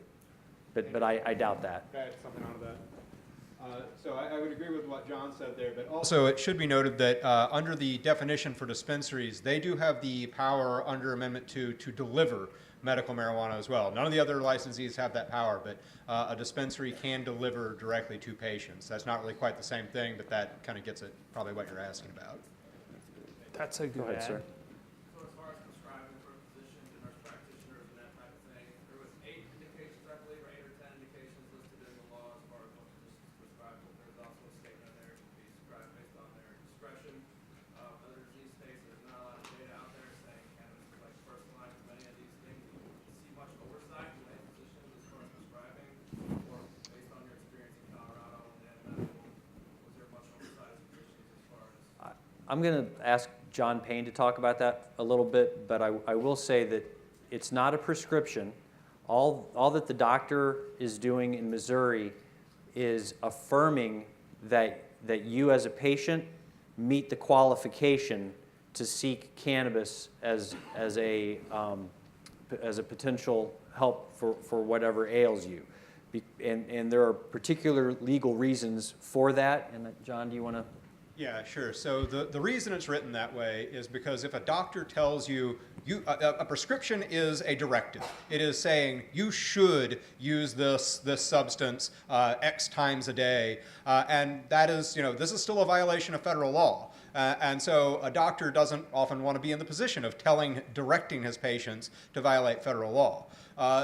But I doubt that. I had something out of that. So I would agree with what John said there, but also it should be noted that under the definition for dispensaries, they do have the power under Amendment 2 to deliver medical marijuana as well. None of the other licensees have that power, but a dispensary can deliver directly to patients. That's not really quite the same thing, but that kind of gets at probably what you're asking about. That's a good Go ahead, ad. sir. So as far as prescribing for physicians and nurse practitioners and that type of thing, there was 8 indications, I believe, or 8 or 10 indications listed in the law as far as what physicians prescribe, but there's also a statement in there to be prescribed based on their discretion. Other disease states, there's not a lot of data out there saying cannabis is like personalized for many of these things. Do you see much oversight from lay physicians as far as prescribing, or based on your experience in Colorado and then medical, was there much oversight of physicians as far as? I'm going to ask John Payne to talk about that a little bit, but I will say that it's not a prescription. All that the doctor is doing in Missouri is affirming that you as a patient meet the qualification to seek cannabis as a potential help for whatever ails you. And there are particular legal reasons for that. And John, do you want to? Yeah, sure. So the reason it's written that way is because if a doctor tells you, a prescription is a directive. It is saying you should use this substance X times a day, and that is, this is still a violation of federal law. And so a doctor doesn't often want to be in the position of directing his patients to violate federal law.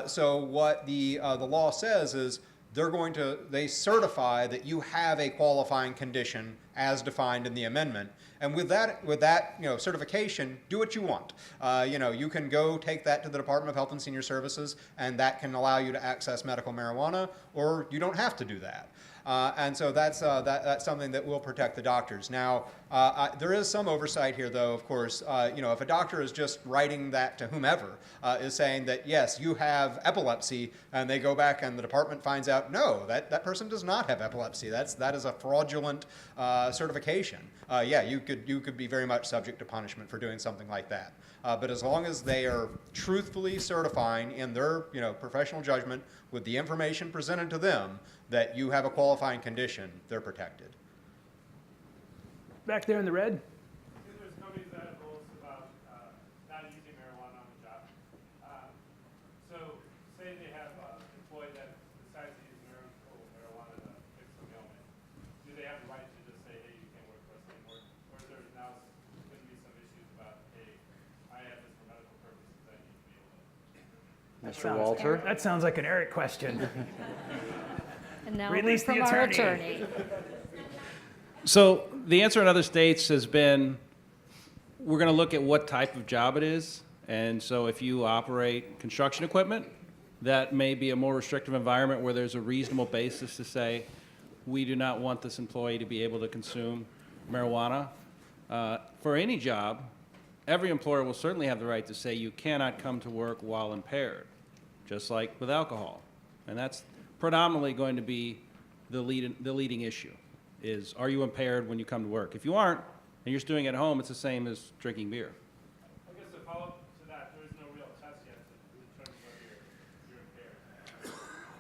So what the law says is they certify that you have a qualifying condition as defined in the amendment. And with that, certification, do what you want. You can go take that to the Department of Health and Senior Services, and that can allow you to access medical marijuana, or you don't have to do that. And so that's something that will protect the doctors. Now, there is some oversight here, though, of course. If a doctor is just writing that to whomever, is saying that, yes, you have epilepsy, and they go back and the department finds out, no, that person does not have epilepsy. That is a fraudulent certification. Yeah, you could be very much subject to punishment for doing something like that. But as long as they are truthfully certifying in their professional judgment with the information presented to them that you have a qualifying condition, they're protected. Back there in the red. There's companies that have rules about not using marijuana on the job. So say they have an employee that decides to use marijuana to fix some ailment. Do they have the right to just say, hey, you can't work for us anymore? Or is there now going to be some issues about, hey, I have this for medical purposes, I need to be able to. Mr. Walter? That sounds like an Eric question. And now Release from the our attorney. So the answer in other states has been, we're going to look at what type of job it is. And so if you operate construction equipment, that may be a more restrictive environment where there's a reasonable basis to say, we do not want this employee to be able to consume marijuana. For any job, every employer will certainly have the right to say you cannot come to work while impaired, just like with alcohol. And that's predominantly going to be the leading issue, is are you impaired when you come to work? If you aren't, and you're just doing it at home, it's the same as drinking beer. I guess to follow up to that, there is no real test yet to determine whether you're impaired.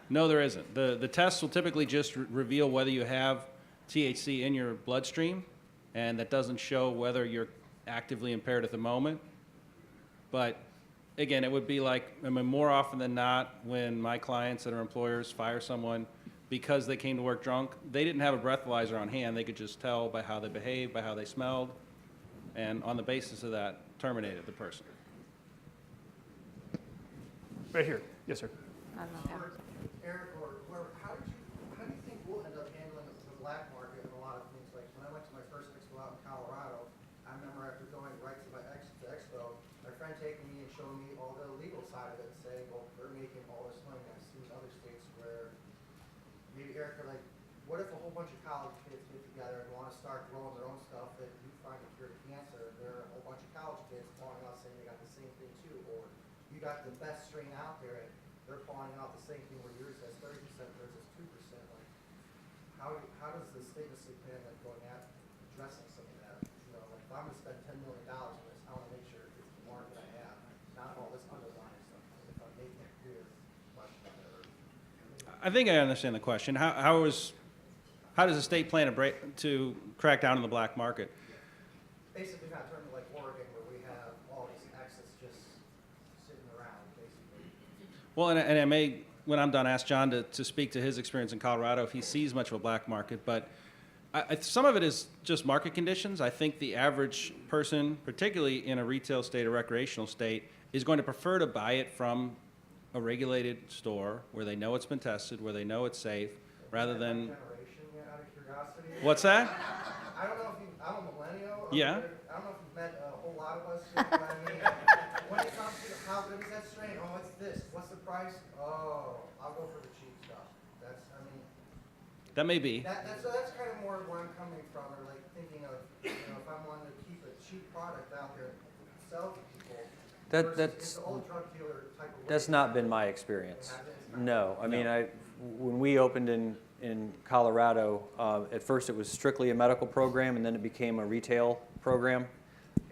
No, there isn't. The tests will typically just reveal whether you have THC in your bloodstream, and that doesn't show whether you're actively impaired at the moment. But again, it would be like, more often than not, when my clients that are employers fire someone because they came to work drunk, they didn't have a breathalyzer on hand. They could just tell by how they behaved, by how they smelled, and on the basis of that, terminated the person. Right here. Yes, sir. I don't know. Eric or whoever, how do you think we'll end up handling the black market and a lot of things? Like when I went to my first expo out in Colorado, I remember after going right to my expo, my friend taking me and showing me all the legal side of it and saying, well, they're making all this money. I've seen other states where maybe Eric are like, what if a whole bunch of college kids get together and want to start growing their own stuff that you find a cure to cancer? There are a whole bunch of college kids calling out saying they got the same thing too, or you got the best strain out there and they're calling out the same thing where yours has 30%, theirs is 2%. Like, how does the state plan like going at addressing some of that? Like if I'm going to spend $10 million on this, I want to make sure it's the market I have, not all this underlying stuff. If I'm making it clear, question or I think I understand the question. How does the state plan to crack down on the black market? basically not turning like Oregon where we have all these excess just sitting around, basically. Well, and I may, when I'm done, ask John to speak to his experience in Colorado if he sees much of a black market. But some of it is just market conditions. I think the average person, particularly in a retail state or recreational state, is going to prefer to buy it from a regulated store where they know it's been tested, where they know it's safe, rather than... Out of curiosity. What's that? I don't know if I'm a millennial. Yeah. I don't know if you've met a whole lot of us. But I mean, when it comes to how good is that strain? Oh, it's this. What's the price? Oh, I'll go for the cheap stuff. That may be. So that's kind of more where I'm coming from, or like thinking of, if I wanted to keep a cheap product out there and sell to people. It's the old drug dealer type of way. That's not been my experience. No, I mean, when we opened in Colorado, at first it was strictly a medical program, and then it became a retail program.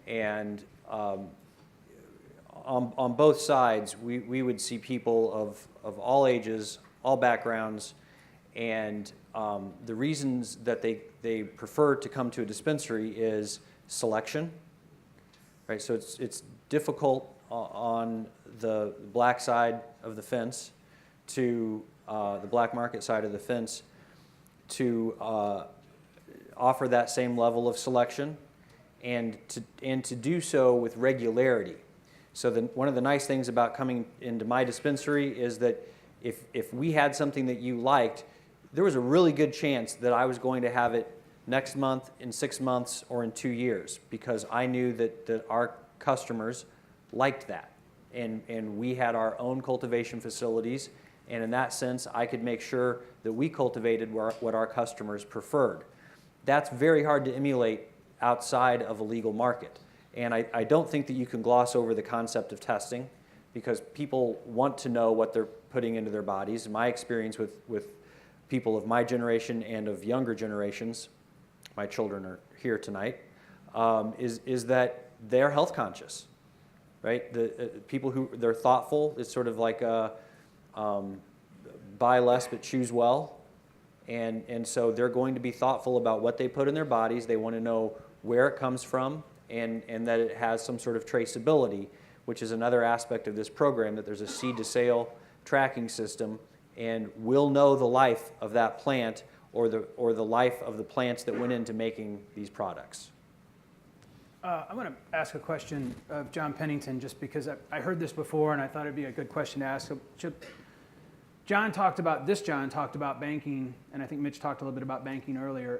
And on both sides, we would see people of all ages, all backgrounds, and the reasons that they prefer to come to a dispensary is selection, right? So it's difficult on the black side of the fence to the black market side of the fence to offer that same level of selection and to do so with regularity. So one of the nice things about coming into my dispensary is that if we had something that you liked, there was a really good chance that I was going to have it next month, in 6 months, or in 2 years, because I knew that our customers liked that. And we had our own cultivation facilities, and in that sense, I could make sure that we cultivated what our customers preferred. That's very hard to emulate outside of a legal market. And I don't think that you can gloss over the concept of testing, because people want to know what they're putting into their bodies. My experience with people of my generation and of younger generations, my children are here tonight, is that they're health conscious, right? The people who, they're thoughtful. It's sort of like a buy less but choose well. And so they're going to be thoughtful about what they put in their bodies. They want to know where it comes from, and that it has some sort of traceability, which is another aspect of this program, that there's a seed to sale tracking system, and we'll know the life of that plant or the life of the plants that went into making these products. I want to ask a question of John Pennington, just because I heard this before and I thought it'd be a good question to ask. So John talked about banking, and I think Mitch talked a little bit about banking earlier.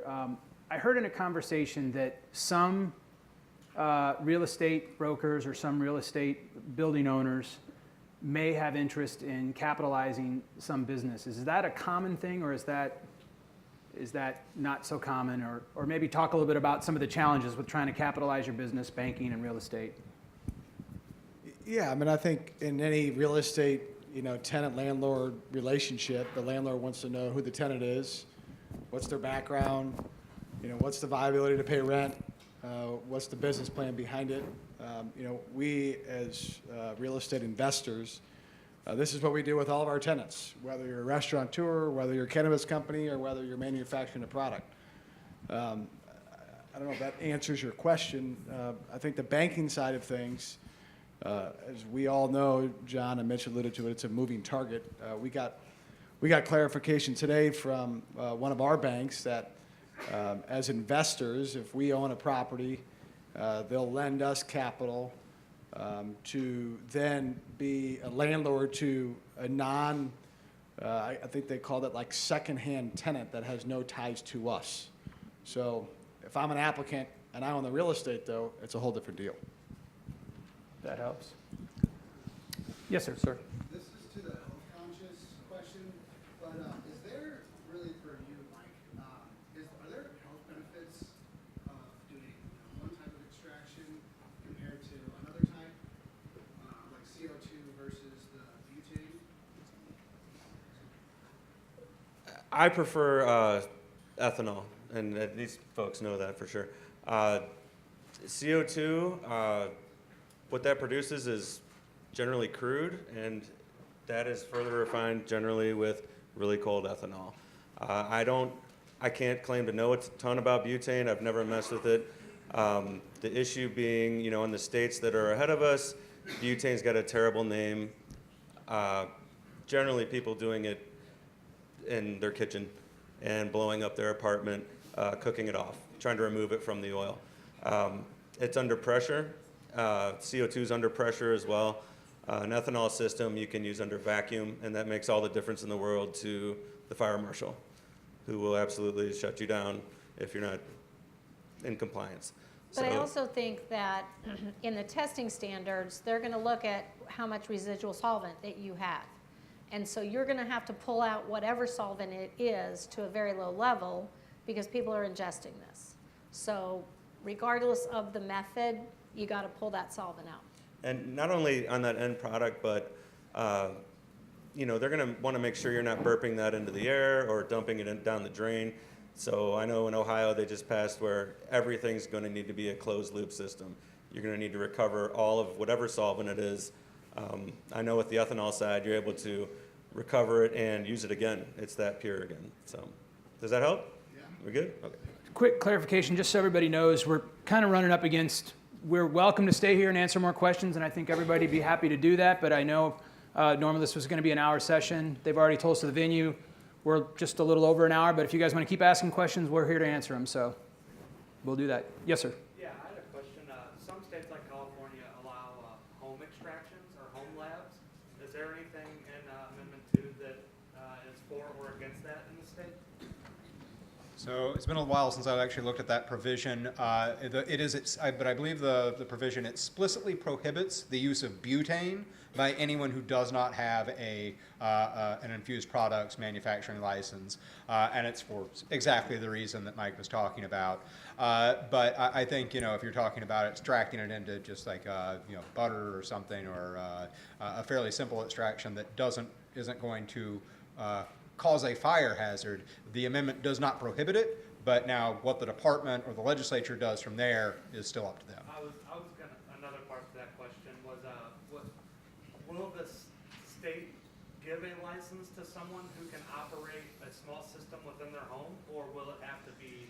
I heard in a conversation that some real estate brokers or some real estate building owners may have interest in capitalizing some businesses. Is that a common thing, or is that not so common? Or maybe talk a little bit about some of the challenges with trying to capitalize your business, banking and real estate. Yeah, I mean, I think in any real estate, tenant-landlord relationship, the landlord wants to know who the tenant is, what's their background, what's the viability to pay rent, what's the business plan behind it. We as real estate investors, this is what we do with all of our tenants, whether you're a restaurateur, whether you're a cannabis company, or whether you're manufacturing a product. I don't know if that answers your question. I think the banking side of things, as we all know, John and Mitch alluded to it, it's a moving target. We got clarification today from one of our banks that as investors, if we own a property, they'll lend us capital to then be a landlord to a I think they call it like secondhand tenant that has no ties to us. So if I'm an applicant and I own the real estate, though, it's a whole different deal. That helps. Yes, sir. Sir. This is to the health conscious question, but is there really for you, Mike, are there health benefits of doing one type of extraction compared to another type, like CO2 versus the butane? I prefer ethanol, and these folks know that for sure. CO2, what that produces is generally crude, and that is further refined generally with really cold ethanol. I can't claim to know a ton about butane. I've never messed with it. The issue being, in the states that are ahead of us, butane's got a terrible name. Generally, people doing it in their kitchen and blowing up their apartment, cooking it off, trying to remove it from the oil. It's under pressure. CO2 is under pressure as well. An ethanol system you can use under vacuum, and that makes all the difference in the world to the fire marshal, who will absolutely shut you down if you're not in compliance. But I also think that in the testing standards, they're going to look at how much residual solvent that you have. And so you're going to have to pull out whatever solvent it is to a very low level, because people are ingesting this. So regardless of the method, you got to pull that solvent out. And not only on that end product, but they're going to want to make sure you're not burping that into the air or dumping it down the drain. So I know in Ohio they just passed where everything's going to need to be a closed loop system. You're going to need to recover all of whatever solvent it is. I know with the ethanol side, you're able to recover it and use it again. It's that pure again. So does that help? Yeah. We good? Okay. Quick clarification, just so everybody knows, we're kind of running up against, we're welcome to stay here and answer more questions, and I think everybody would be happy to do that, but I know normally this was going to be an hour session. They've already told us to the venue. We're just a little over an hour, but if you guys want to keep asking questions, we're here to answer them, so we'll do that. Yes, sir. Yeah, I had a question. Some states like California allow home extractions or home labs. Is there anything in Amendment 2 that is for or against that in the state? So it's been a while since I've actually looked at that provision. But I believe the provision explicitly prohibits the use of butane by anyone who does not have an infused products manufacturing license, and it's for exactly the reason that Mike was talking about. But I think, if you're talking about extracting it into just like butter or something, or a fairly simple extraction that isn't going to cause a fire hazard, the amendment does not prohibit it. But now, what the department or the legislature does from there is still up to them. I was gonna, another part to that question was, will the state give a license to someone who can operate a small system within their home, or will it have to be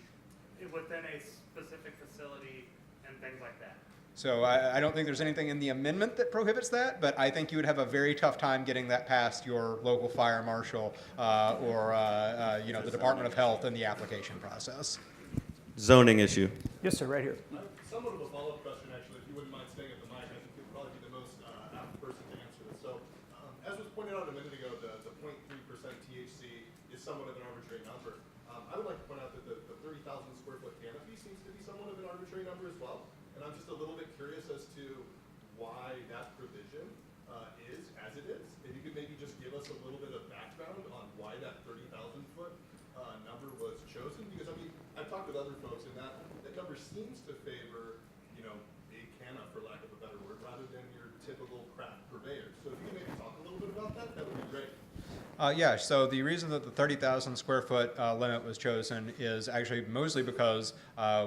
within a specific facility and things like that? So I don't think there's anything in the amendment that prohibits that, but I think you would have a very tough time getting that past your local fire marshal or the Department of Health in the application process. Zoning issue. Yes, sir, right here. Somewhat of a follow-up question, actually, if you wouldn't mind staying at the mic. I think you'll probably be the most apt person to answer this. So, as was pointed out a minute ago, the 0.3% THC is somewhat of an arbitrary number. I would like to point out that the 30,000 square foot canopy seems to be somewhat of an arbitrary number as well. And I'm just a little bit curious as to why that provision is as it is. If you could maybe just give us a little bit of background on why that 30,000 foot number was chosen. Because, I mean, I've talked with other folks, and that number seems to favor, big canna, for lack of a better word, rather than your typical craft purveyor. So if you could maybe talk a little bit about that, that would be great. Yeah, so the reason that the 30,000 square foot limit was chosen is actually mostly because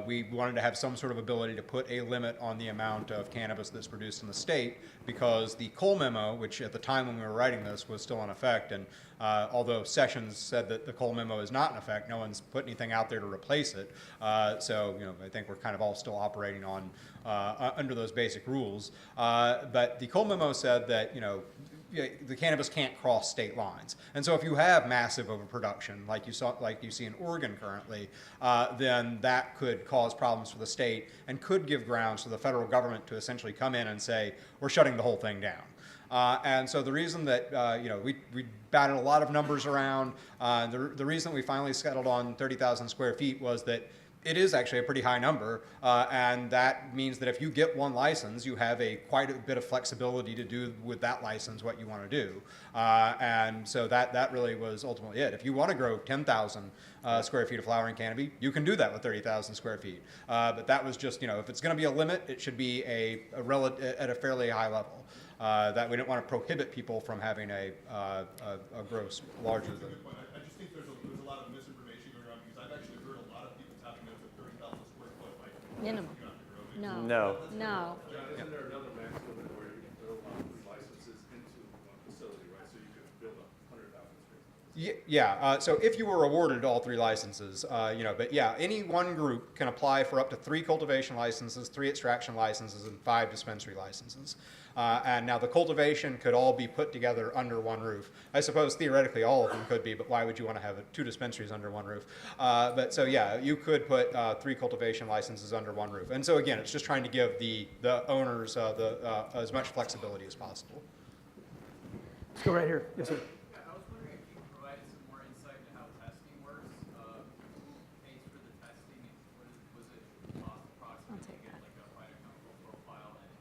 we wanted to have some sort of ability to put a limit on the amount of cannabis that's produced in the state, because the Cole memo, which at the time when we were writing this was still in effect, and although Sessions said that the Cole memo is not in effect, no one's put anything out there to replace it. So I think we're kind of all still operating on under those basic rules. But the Cole memo said that the cannabis can't cross state lines, and so if you have massive overproduction, like you see in Oregon currently, then that could cause problems for the state and could give grounds for the federal government to essentially come in and say, we're shutting the whole thing down. And so the reason that we batted a lot of numbers around, the reason we finally settled on 30,000 square feet was that it is actually a pretty high number, and that means that if you get one license, you have quite a bit of flexibility to do with that license what you want to do. And so that really was ultimately it. If you want to grow 10,000 square feet of flowering canopy, you can do that with 30,000 square feet. But that was just, if it's going to be a limit, it should be at a fairly high level. That we didn't want to prohibit people from having a gross larger than. I just think there's a lot of misinformation going around, because I've actually heard a lot of people tapping into 30,000 square foot, like, Minimum. No. No. No. John, isn't there another max limit where you can build 3 licenses into one facility, right? So you could build 100,000 square feet? Yeah, so if you were awarded all 3 licenses, but yeah, any one group can apply for up to 3 cultivation licenses, 3 extraction licenses, and 5 dispensary licenses. And now the cultivation could all be put together under one roof. I suppose theoretically all of them could be, but why would you want to have 2 dispensaries under one roof? But so yeah, you could put 3 cultivation licenses under one roof. And so again, it's just trying to give the owners as much flexibility as possible. Let's go right here. Yes, sir. I was wondering if you could provide some more insight into how testing works. Who pays for the testing? Was it cost approximately to get like a phytochemical profile, and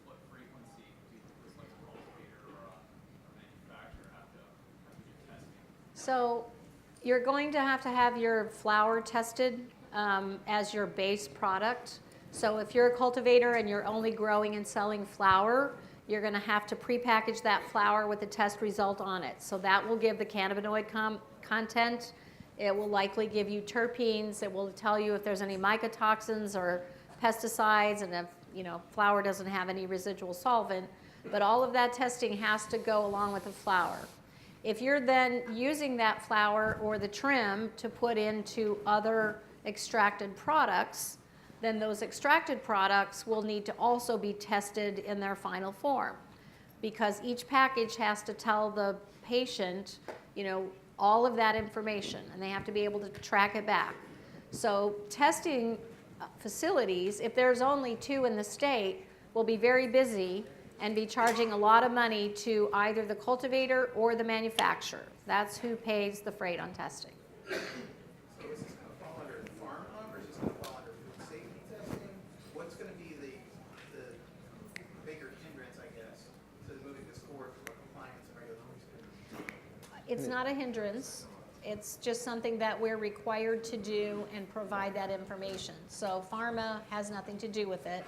what frequency does like a cultivator or a manufacturer have to do testing? So you're going to have your flower tested as your base product. So if you're a cultivator and you're only growing and selling flower, you're going to have to prepackage that flower with a test result on it. So that will give the cannabinoid content. It will likely give you terpenes. It will tell you if there's any mycotoxins or pesticides, and if flower doesn't have any residual solvent. But all of that testing has to go along with the flower. If you're then using that flower or the trim to put into other extracted products, then those extracted products will need to also be tested in their final form, because each package has to tell the patient, all of that information, and they have to be able to track it back. So testing facilities, if there's only 2 in the state, will be very busy and be charging a lot of money to either the cultivator or the manufacturer. That's who pays the freight on testing. So this is kind of following It's not a hindrance. It's just something that we're required to do and provide that information. So pharma has nothing to do with it.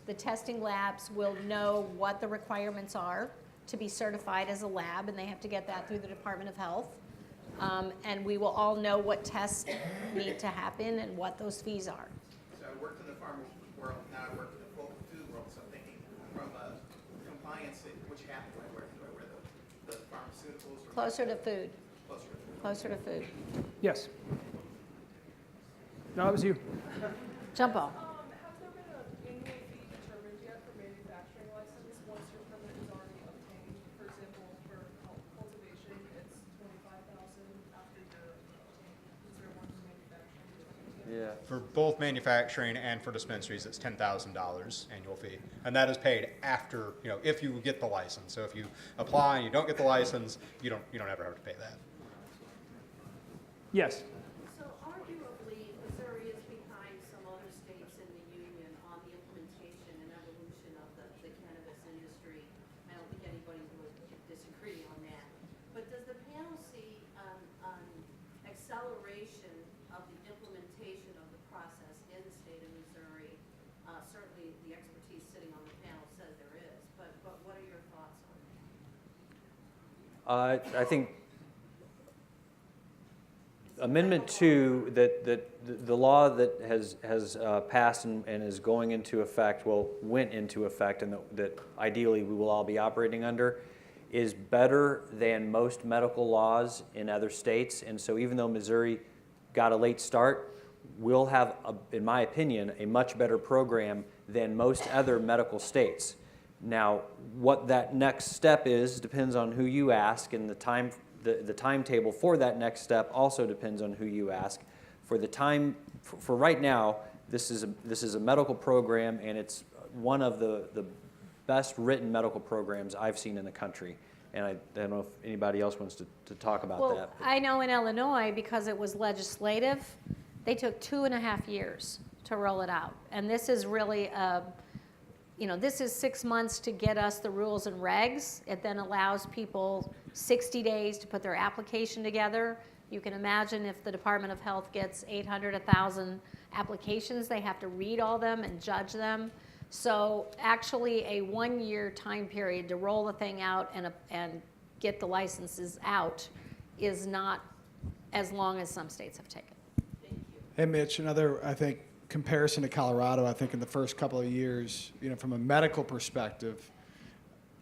The testing labs will know what the requirements are to be certified as a lab, and they have to get that through the Department of Health. And we will all know what tests need to happen and what those fees are. So I worked in the pharma world, now I work in the food world, so I'm thinking from a compliance, which half do I wear? Do I wear the pharmaceuticals? Or Closer to food. Closer to food. Closer to food. Yes. No, it was you. Jump ball. Has there been an annual fee determined yet for manufacturing license once your permit is already obtained? For example, for cultivation, it's $25,000 after you're obtained. Is there one for manufacturing? Yeah. For both manufacturing and for dispensaries, it's $10,000 annual fee, and that is paid after, you know, if you get the license. So if you apply and you don't get the license, you don't ever have to pay that. Yes. So arguably, Missouri is behind some other states in the union on the implementation and evolution of the cannabis industry. I don't think anybody would disagree on that. But does the panel see an acceleration of the implementation of the process in the state of Missouri? Certainly, the expertise sitting on the panel says there is. But what are your thoughts on that? I think Amendment 2, that the law that has passed and is going into effect, went into effect, and that ideally we will all be operating under, is better than most medical laws in other states. And so even though Missouri got a late start, we'll have, in my opinion, a much better program than most other medical states. Now, what that next step is depends on who you ask, and the timetable for that next step also depends on who you ask. For right now, this is a medical program, and it's one of the best written medical programs I've seen in the country. And I don't know if anybody else wants to talk about that. Well, I know in Illinois, because it was legislative, they took 2.5 years to roll it out. And this is really this is 6 months to get us the rules and regs. It then allows people 60 days to put their application together. You can imagine if the Department of Health gets 800, 1,000 applications, they have to read all them and judge them. So actually a 1-year time period to roll the thing out and get the licenses out is not as long as some states have taken. Hey, Mitch, another, I think, comparison to Colorado, I think in the first couple of years, from a medical perspective,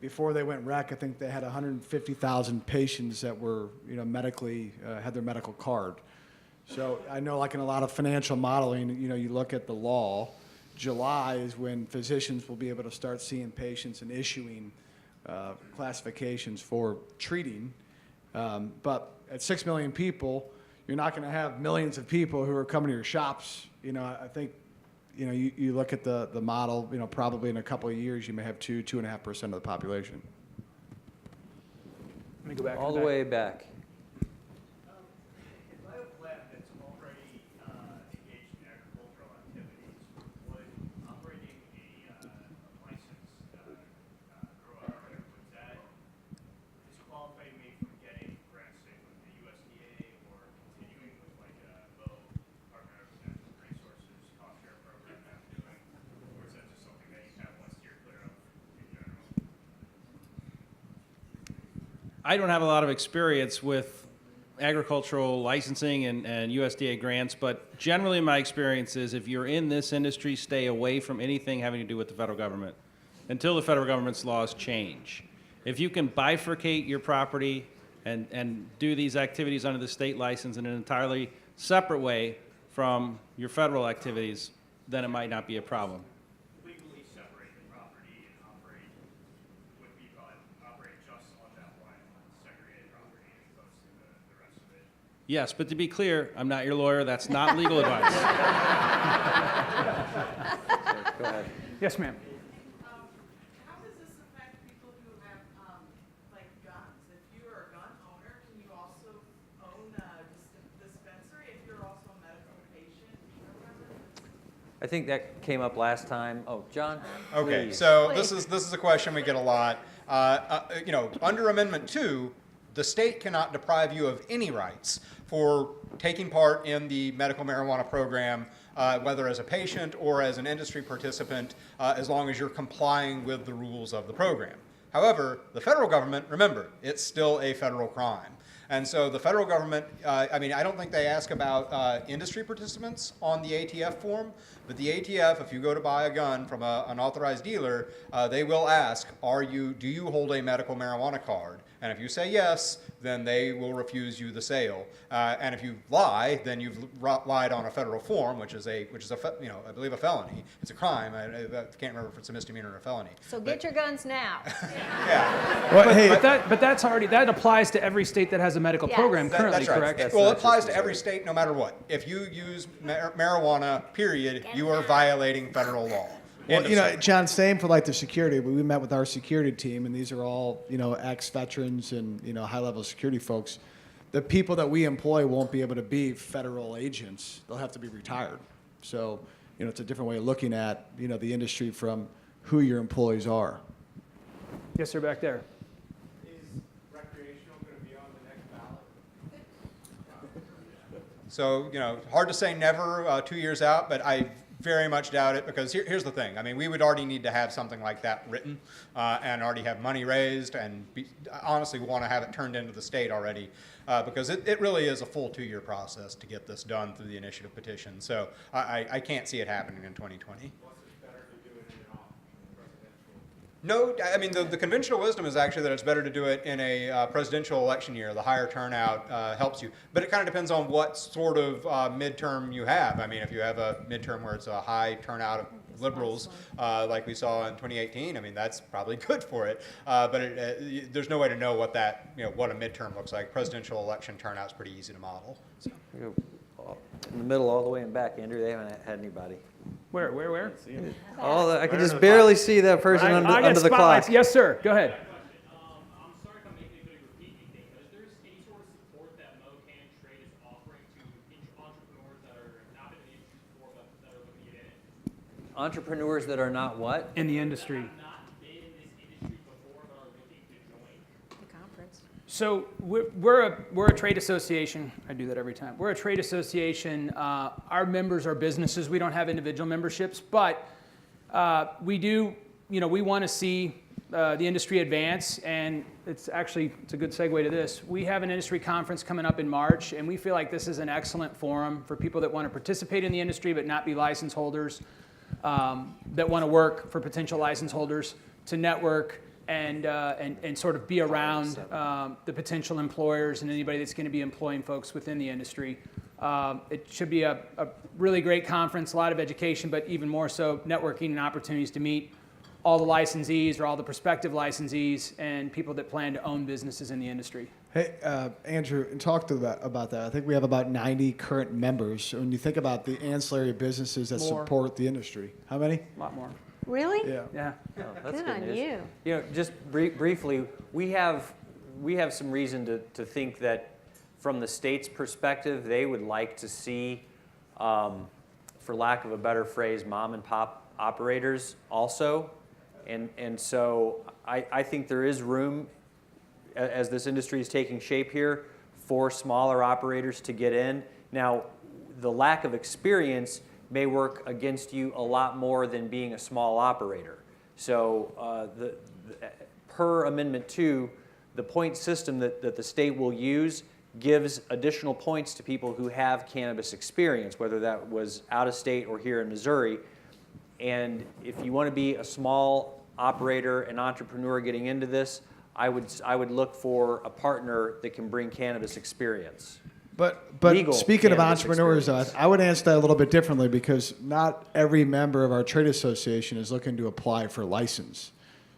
before they went rec, I think they had 150,000 patients that were, medically, had their medical card. So I know, like in a lot of financial modeling, you look at the law, July is when physicians will be able to start seeing patients and issuing classifications for treating. But at 6 million people, you're not going to have millions of people who are coming to your shops. I think, you look at the model, probably in a couple of years, you may have 2.5% of the population. Let me go back. All the way back. If I have a lab that's already engaged in agricultural activities, would operating a licensed grow out there, would that disqualify me from getting grants, say, with the USDA or continuing with like a low Department of Natural Resources cost share program that I'm doing? Or is that just something that you have one steer clear of in general? I don't have a lot of experience with agricultural licensing and USDA grants, but generally my experience is if you're in this industry, stay away from anything having to do with the federal government until the federal government's laws change. If you can bifurcate your property and do these activities under the state license in an entirely separate way from your federal activities, then it might not be a problem. Legally separate the property and operate would be operate just on that one segregated property as opposed to the rest of it. Yes, but to be clear, I'm not your lawyer. That's not legal advice. Go ahead. Yes, ma'am. How does this affect people who have, like guns? If you are a gun owner, can you also own a dispensary if you're also a medical patient? I think that came up last time. Oh, John? Okay, please. so this is a question we get a lot. Under Amendment 2, the state cannot deprive you of any rights for taking part in the medical marijuana program, whether as a patient or as an industry participant, as long as you're complying with the rules of the program. However, the federal government, remember, it's still a federal crime. And so the federal government, I mean, I don't think they ask about industry participants on the ATF form, but the ATF, if you go to buy a gun from an authorized dealer, they will ask, do you hold a medical marijuana card? And if you say yes, then they will refuse you the sale. And if you lie, then you've lied on a federal form, which is I believe a felony. It's a crime. I can't remember if it's a misdemeanor or a felony. So get your guns now. Yeah. But that applies to every state that has a medical program currently, that's right. correct? Well, it applies to every state no matter what. If you use marijuana, period, you are violating federal law. Well, you know, John, same for like the security. We met with our security team, and these are all, you know, ex-veterans and, you know, high-level security folks. The people that we employ won't be able to be federal agents. They'll have to be retired. So, you know, it's a different way of looking at, you know, the industry from who your employees are. Yes, sir, back there. Is recreational going to be on the next ballot? So, you know, hard to say never 2 years out, but I very much doubt it, because here's the thing. I mean, we would already need to have something like that written and already have money raised, and honestly want to have it turned into the state already, because it really is a full 2-year process to get this done through the initiative petition. So I can't see it happening in 2020. No, I mean, the conventional wisdom is actually that it's better to do it in a presidential election year. The higher turnout helps you. But it kind of depends on what sort of midterm you have. I mean, if you have a midterm where it's a high turnout of liberals, like we saw in 2018, I mean, that's probably good for it. But there's no way to know what that, you know, what a midterm looks like. Presidential election turnout's pretty easy to model. So. In the middle all the way in back, Andrew, they haven't had anybody. Where? I can just barely see that person under the clock. Yes, sir. Go ahead. I'm sorry if I'm making a big repeating thing, but is there any sort of support that MoCannTrade is offering to entrepreneurs that are not in the industry before, but that are looking to get in? Entrepreneurs that are not what? In the industry. Not been in this industry before, but are looking to join. The conference. So we're a trade association. I do that every time. We're a trade association. Our members are businesses. We don't have individual memberships, but we do. You know, we want to see the industry advance, and it's a good segue to this. We have an industry conference coming up in March, and we feel like this is an excellent forum for people that want to participate in the industry but not be license holders, that want to work for potential license holders, to network and sort of be around the potential employers and anybody that's going to be employing folks within the industry. It should be a really great conference, a lot of education, but even more so networking and opportunities to meet all the licensees or all the prospective licensees and people that plan to own businesses in the industry. Hey, Andrew, and talk about that. I think we have about 90 current members. When you think about the ancillary businesses that support the industry, how many? A lot more. Really? Yeah. Oh, that's Good on news. you. You know, just briefly, we have some reason to think that from the state's perspective, they would like to see, for lack of a better phrase, mom and pop operators also. And so I think there is room, as this industry is taking shape here, for smaller operators to get in. Now, the lack of experience may work against you a lot more than being a small operator. So per Amendment 2, the point system that the state will use gives additional points to people who have cannabis experience, whether that was out of state or here in Missouri. And if you want to be a small operator, an entrepreneur getting into this, I would look for a partner that can bring cannabis experience. But Legal speaking of cannabis entrepreneurs, I would answer that a little bit differently, because not every member of our trade association is looking to apply for a license.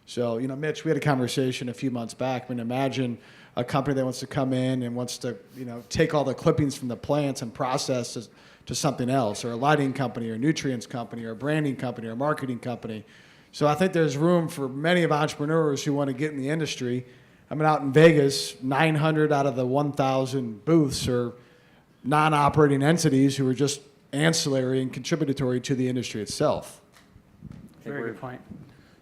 So, you know, Mitch, we had a conversation a few months back. I mean, imagine a company that wants to come in and wants to, you know, take all the clippings from the plants and process it to something else, or a lighting company, or a nutrients company, or a branding company, or a marketing company. So I think there's room for many of entrepreneurs who want to get in the industry. I mean, out in Vegas, 900 out of the 1,000 booths are non-operating entities who are just ancillary and contributory to the industry itself. Very good point.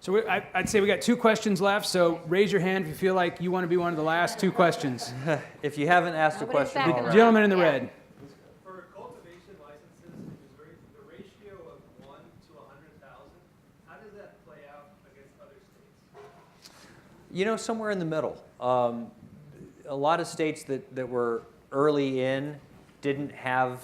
So I'd say we got 2 questions left, so raise your hand if you feel like you want to be one of the last 2 questions. If you haven't asked a Nobody's question backing already. up. Gentleman in the Yeah. red. For cultivation licenses, the ratio of 1 to 100,000, how does that play out against other states? You know, somewhere in the middle. A lot of states that were early in didn't have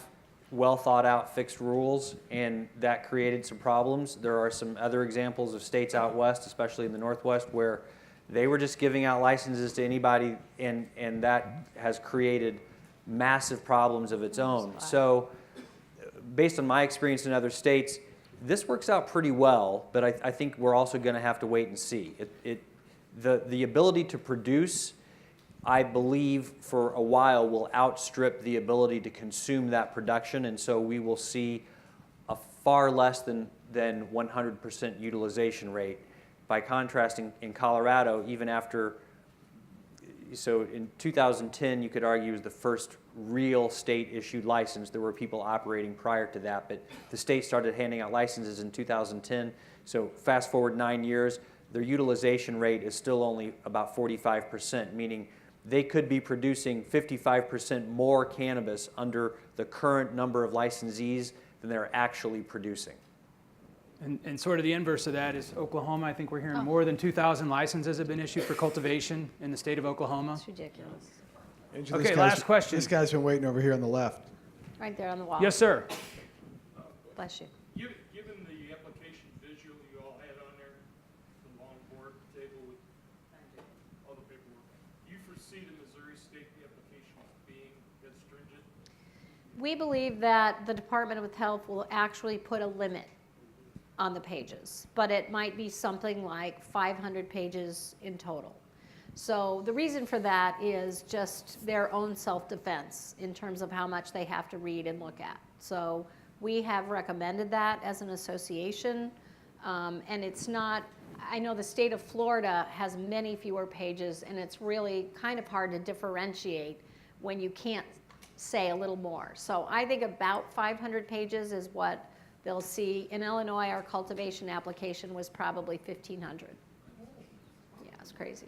well thought out fixed rules, and that created some problems. There are some other examples of states out west, especially in the Northwest, where they were just giving out licenses to anybody, and that has created massive problems of its own. So based on my experience in other states, this works out pretty well, but I think we're also going to have to wait and see. The ability to produce, I believe, for a while will outstrip the ability to consume that production, and so we will see a far less than 100% utilization rate. By contrasting, in Colorado, even after, so in 2010, you could argue was the first real state-issued license. There were people operating prior to that, but the state started handing out licenses in 2010. So fast forward 9 years, their utilization rate is still only about 45%, meaning they could be producing 55% more cannabis under the current number of licensees than they're actually producing. And sort of the inverse of that is Oklahoma. I think we're hearing more than 2,000 licenses have been issued for cultivation in the state of Oklahoma. It's ridiculous. Angel, Okay, this last question. This guy's been waiting over here on the left. Right there on the wall. Yes, sir. Bless you. Given the application visual you all had on there, the long board table with all the paperwork, do you foresee the Missouri State application being as stringent? We believe that the Department of Health will actually put a limit on the pages, but it might be something like 500 pages in total. So the reason for that is just their own self-defense in terms of how much they have to read and look at. So we have recommended that as an association, and it's not, I know the state of Florida has many fewer pages, and it's really kind of hard to differentiate when you can't say a little more. So I think about 500 pages is what they'll see. In Illinois, our cultivation application was probably 1,500. Yeah, it's crazy.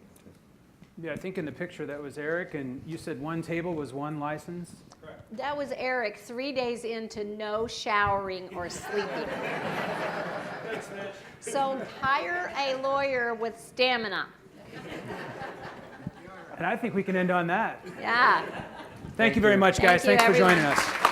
Yeah, I think in the picture that was Eric, and you said one table was one license? Correct. That was Eric 3 days into no showering or sleeping. Thanks, Mitch. So hire a lawyer with stamina. And I think we can end on that. Yeah. Thank you very much, guys. Thank you, Thanks for joining everyone. us.